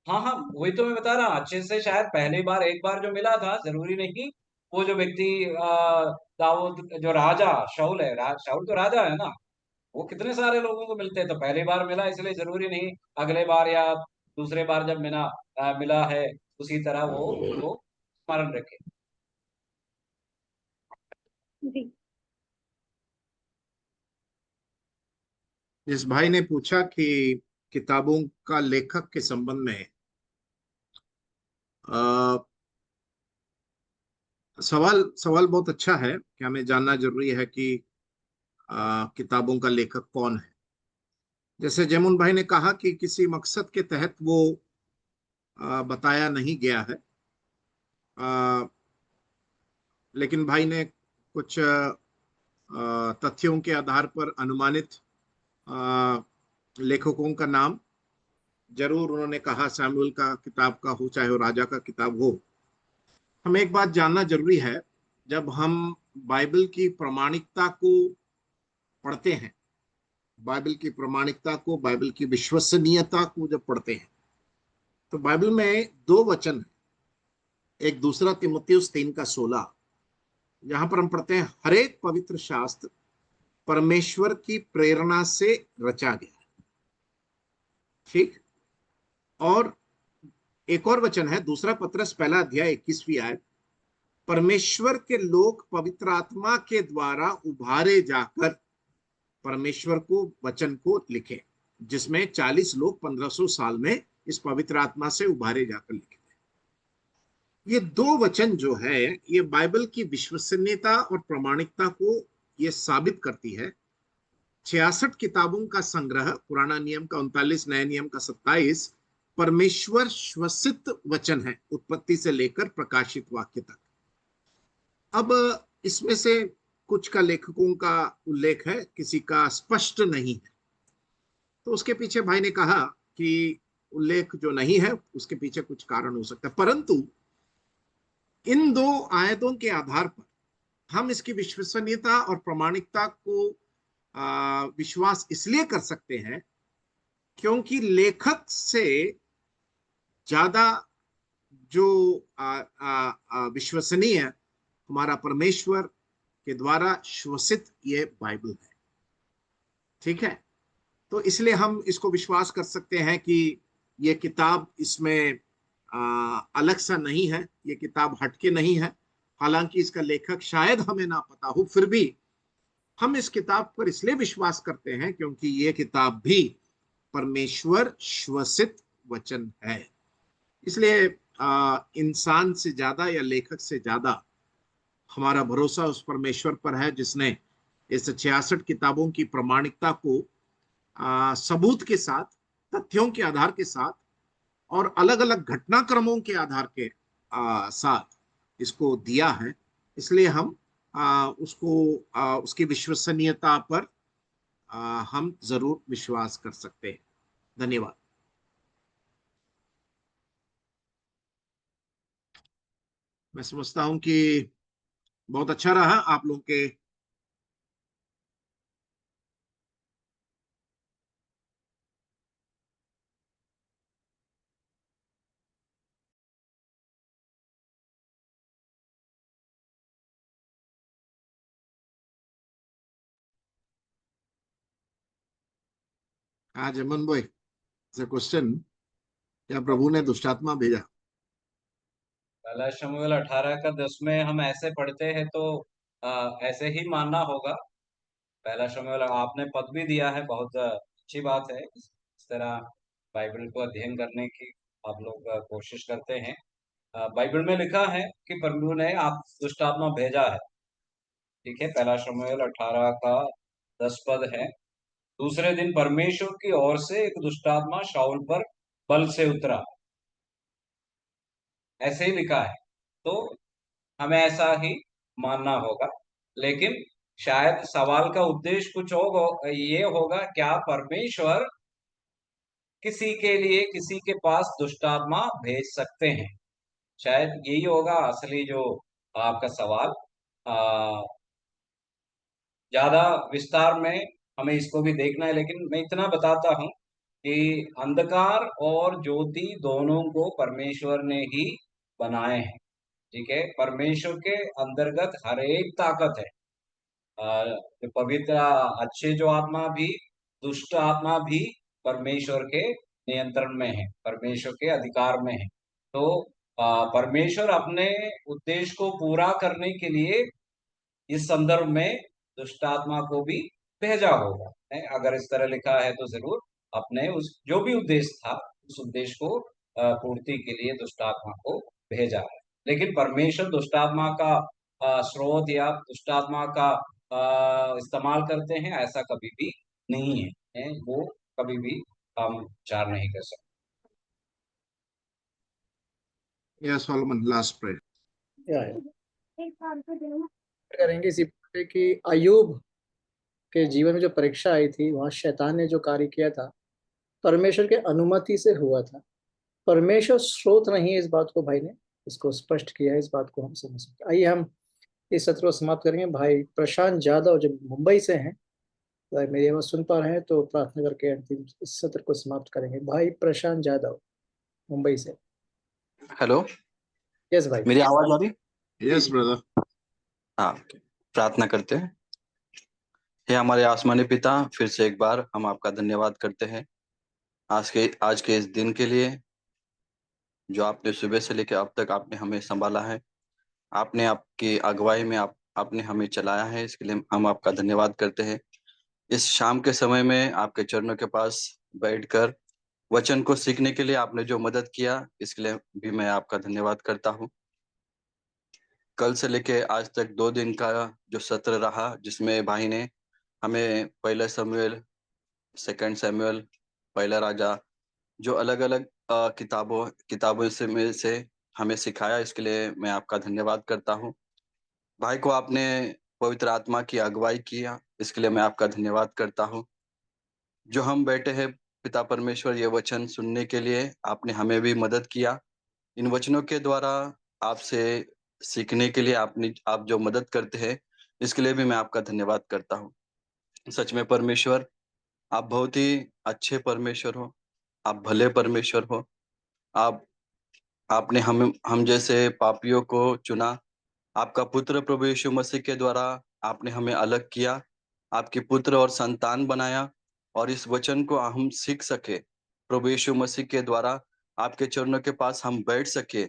हाँ हाँ, वही तो मैं बता रहा हूँ, अच्छे से शायद पहली बार एक बार जो मिला था, जरूरी नहीं वो जो व्यक्ति दाऊद जो राजा शाऊल है, शाऊल तो राजा है ना, वो कितने सारे लोगों को मिलते हैं, तो पहली बार मिला इसलिए जरूरी नहीं अगले बार या दूसरे बार जब मिला है उसी तरह वो उसको स्मरण रखे। जी। इस भाई ने पूछा कि किताबों का लेखक के संबंध में सवाल सवाल बहुत अच्छा है कि हमें जानना जरूरी है कि किताबों का लेखक कौन है। जैसे जैमुन भाई ने कहा कि किसी मकसद के तहत वो बताया नहीं गया है, लेकिन भाई ने कुछ तथ्यों के आधार पर अनुमानित लेखकों का नाम जरूर उन्होंने कहा, सैमुअल का किताब का हो चाहे वो राजा का किताब हो। हमें एक बात जानना जरूरी है, जब हम बाइबल की प्रामाणिकता को पढ़ते हैं, बाइबल की प्रामाणिकता को, बाइबल की विश्वसनीयता को जब पढ़ते हैं, तो बाइबल में दो वचन है। एक दूसरा तीमुथियुस 3:16, जहां पर हम पढ़ते हैं हर एक पवित्र शास्त्र परमेश्वर की प्रेरणा से रचा गया है। ठीक। और एक और वचन है दूसरा पत्रस 1 अध्याय 21वीं आयत, परमेश्वर के लोग पवित्र आत्मा के द्वारा उभारे जाकर परमेश्वर को वचन को लिखे, जिसमें 40 लोग 1500 साल में इस पवित्र आत्मा से उभारे जाकर लिखे। ये दो वचन जो है ये बाइबल की विश्वसनीयता और प्रामाणिकता को ये साबित करती है। 66 किताबों का संग्रह, पुराना नियम का 39, नए नियम का 27 परमेश्वर श्वसित वचन है, उत्पत्ति से लेकर प्रकाशित वाक्य तक। अब इसमें से कुछ का लेखकों का उल्लेख है, किसी का स्पष्ट नहीं है, तो उसके पीछे भाई ने कहा कि उल्लेख जो नहीं है उसके पीछे कुछ कारण हो सकता है। परंतु इन दो आयतों के आधार पर हम इसकी विश्वसनीयता और प्रामाणिकता को विश्वास इसलिए कर सकते हैं क्योंकि लेखक से ज्यादा जो विश्वसनीय हमारा परमेश्वर के द्वारा श्वसित ये बाइबल है। ठीक है, तो इसलिए हम इसको विश्वास कर सकते हैं कि ये किताब इसमें अलग सा नहीं है, ये किताब हटके नहीं है। हालांकि इसका लेखक शायद हमें ना पता हो, फिर भी हम इस किताब पर इसलिए विश्वास करते हैं क्योंकि ये किताब भी परमेश्वर श्वसित वचन है। इसलिए इंसान से ज्यादा या लेखक से ज्यादा हमारा भरोसा उस परमेश्वर पर है जिसने इस 66 किताबों की प्रामाणिकता को सबूत के साथ, तथ्यों के आधार के साथ और अलग अलग घटनाक्रमों के आधार के साथ इसको दिया है। इसलिए हम उसको उसकी विश्वसनीयता पर हम जरूर विश्वास कर सकते हैं। धन्यवाद। मैं समझता हूं कि बहुत अच्छा रहा आप लोगों के आज अमन भाई क्वेश्चन, क्या प्रभु ने दुष्टात्मा भेजा? पहला शमूएल 18:10 में हम ऐसे पढ़ते हैं तो ऐसे ही मानना होगा। पहला शमूएल आपने पद भी दिया है, बहुत अच्छी बात है। इस तरह बाइबल को अध्ययन करने की आप लोग कोशिश करते हैं। बाइबल में लिखा है कि प्रभु ने आप दुष्टात्मा भेजा है। ठीक है, पहला शमूएल 18:10 पद है, दूसरे दिन परमेश्वर की ओर से एक दुष्टात्मा शाऊल पर बल से उतरा, ऐसे ही लिखा है। तो हमें ऐसा ही मानना होगा। लेकिन शायद सवाल का उद्देश्य कुछ होगा, ये होगा क्या परमेश्वर किसी के लिए, किसी के पास दुष्टात्मा भेज सकते हैं? शायद यही होगा असली जो आपका सवाल। ज्यादा विस्तार में हमें इसको भी देखना है, लेकिन मैं इतना बताता हूं कि अंधकार और ज्योति दोनों को परमेश्वर ने ही बनाए हैं। ठीक है, परमेश्वर के अंतर्गत हर एक ताकत है। जो पवित्र अच्छे जो आत्मा भी, दुष्ट आत्मा भी परमेश्वर के नियंत्रण में है, परमेश्वर के अधिकार में है। तो परमेश्वर अपने उद्देश्य को पूरा करने के लिए इस संदर्भ में दुष्ट आत्मा को भी भेजा होगा। अगर इस तरह लिखा है तो जरूर अपने उस जो भी उद्देश्य था उस उद्देश्य को पूर्ति के लिए दुष्ट आत्मा को भेजा है। लेकिन परमेश्वर दुष्टात्मा का स्रोत या दुष्टात्मा का इस्तेमाल करते हैं, ऐसा कभी भी नहीं है, वो कभी भी हम विचार नहीं कर सकते। या सोलोमन लास्ट प्रेयर करेंगे इसी पे कि अय्यूब के जीवन में जो परीक्षा आई थी, वहां शैतान ने जो कार्य किया था परमेश्वर के अनुमति से हुआ था। परमेश्वर स्रोत नहीं है, इस बात को भाई ने इसको स्पष्ट किया है, इस बात को हम समझ सकते। आइए हम इस सत्र को समाप्त करेंगे। भाई प्रशांत यादव जो मुंबई से हैं, भाई मेरी आवाज सुन पा रहे हैं तो प्रार्थना करके अंतिम इस सत्र को समाप्त करेंगे। भाई प्रशांत यादव मुंबई से। हेलो, यस भाई, मेरी आवाज आ रही? Yes brother. हाँ, प्रार्थना करते हैं। हे हमारे आसमानी पिता, फिर से एक बार हम आपका धन्यवाद करते हैं आज के इस दिन के लिए, जो आपने सुबह से लेकर अब तक आपने हमें संभाला है। आपने आपकी अगुवाई में आपने हमें चलाया है, इसके लिए हम आपका धन्यवाद करते हैं। इस शाम के समय में आपके चरणों के पास बैठकर वचन को सीखने के लिए आपने जो मदद किया, इसके लिए भी मैं आपका धन्यवाद करता हूँ। कल से लेके आज तक 2 दिन का जो सत्र रहा, जिसमें भाई ने हमें पहला शमूएल, सेकंड शमूएल, पहला राजा, जो अलग अलग किताबों से हमें सिखाया, इसके लिए मैं आपका धन्यवाद करता हूँ। भाई को आपने पवित्र आत्मा की अगुवाई किया, इसके लिए मैं आपका धन्यवाद करता हूँ। जो हम बैठे हैं पिता परमेश्वर ये वचन सुनने के लिए, आपने हमें भी मदद किया। इन वचनों के द्वारा आपसे सीखने के लिए आप जो मदद करते हैं, इसके लिए भी मैं आपका धन्यवाद करता हूँ। सच में परमेश्वर, आप बहुत ही अच्छे परमेश्वर हो, आप भले परमेश्वर हो। आपने हम जैसे पापियों को चुना, आपका पुत्र प्रभु यीशु मसीह के द्वारा आपने हमें अलग किया, आपके पुत्र और संतान बनाया, और इस वचन को हम सीख सके प्रभु यीशु मसीह के द्वारा, आपके चरणों के पास हम बैठ सके।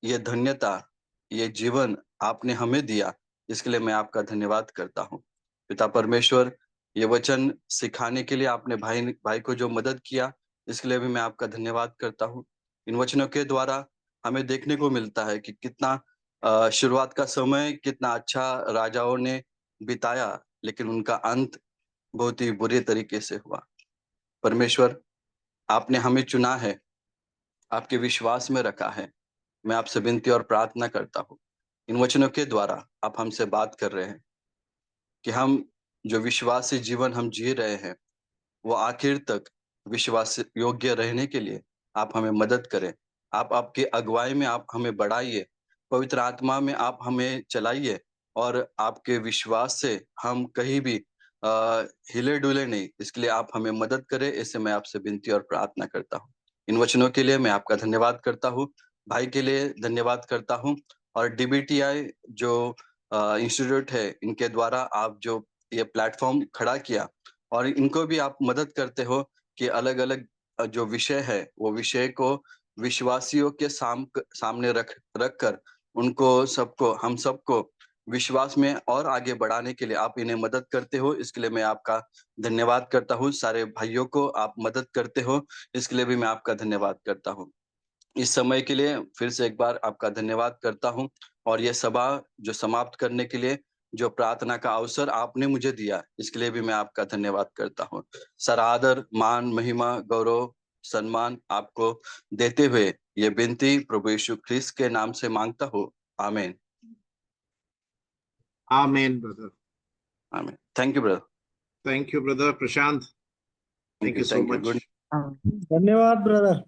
ये धन्यता, ये जीवन आपने हमें दिया, इसके लिए मैं आपका धन्यवाद करता हूँ। पिता परमेश्वर, ये वचन सिखाने के लिए आपने भाई को जो मदद किया, इसके लिए भी मैं आपका धन्यवाद करता हूँ। इन वचनों के द्वारा हमें देखने को मिलता है कि कितना शुरुआत का समय कितना अच्छा राजाओं ने बिताया, लेकिन उनका अंत बहुत ही बुरे तरीके से हुआ। परमेश्वर, आपने हमें चुना है, आपके विश्वास में रखा है। मैं आपसे विनती और प्रार्थना करता हूँ, इन वचनों के द्वारा आप हमसे बात कर रहे हैं कि हम जो विश्वासी जीवन हम जी रहे हैं, वो आखिर तक विश्वास योग्य रहने के लिए आप हमें मदद करें। आप आपकी अगुवाई में आप हमें बढ़ाइए, पवित्र आत्मा में आप हमें चलाइए, और आपके विश्वास से हम कहीं भी हिले डुले नहीं, इसके लिए आप हमें मदद करें। ऐसे मैं आपसे विनती और प्रार्थना करता हूँ। इन वचनों के लिए मैं आपका धन्यवाद करता हूँ, भाई के लिए धन्यवाद करता हूँ, और DBTI जो इंस्टीट्यूट है, इनके द्वारा आप जो ये प्लेटफॉर्म खड़ा किया, और इनको भी आप मदद करते हो कि अलग अलग जो विषय है, वो विषय को विश्वासियों के सामने रख कर हम सबको विश्वास में और आगे बढ़ाने के लिए आप इन्हें मदद करते हो। इसके लिए मैं आपका धन्यवाद करता हूँ। सारे भाइयों को आप मदद करते हो, इसके लिए भी मैं आपका धन्यवाद करता हूँ। इस समय के लिए फिर से एक बार आपका धन्यवाद करता हूँ, और ये सभा जो समाप्त करने के लिए जो प्रार्थना का अवसर आपने मुझे दिया, इसके लिए भी मैं आपका धन्यवाद करता हूँ। सारा आदर, मान, महिमा, गौरव, सम्मान आपको देते हुए ये विनती प्रभु यीशु ख्रिस्त के नाम से मांगता हूँ। आमीन। आमीन ब्रदर। आमीन। Thank you brother. Thank you brother Prashant. Thank you so much. धन्यवाद ब्रदर।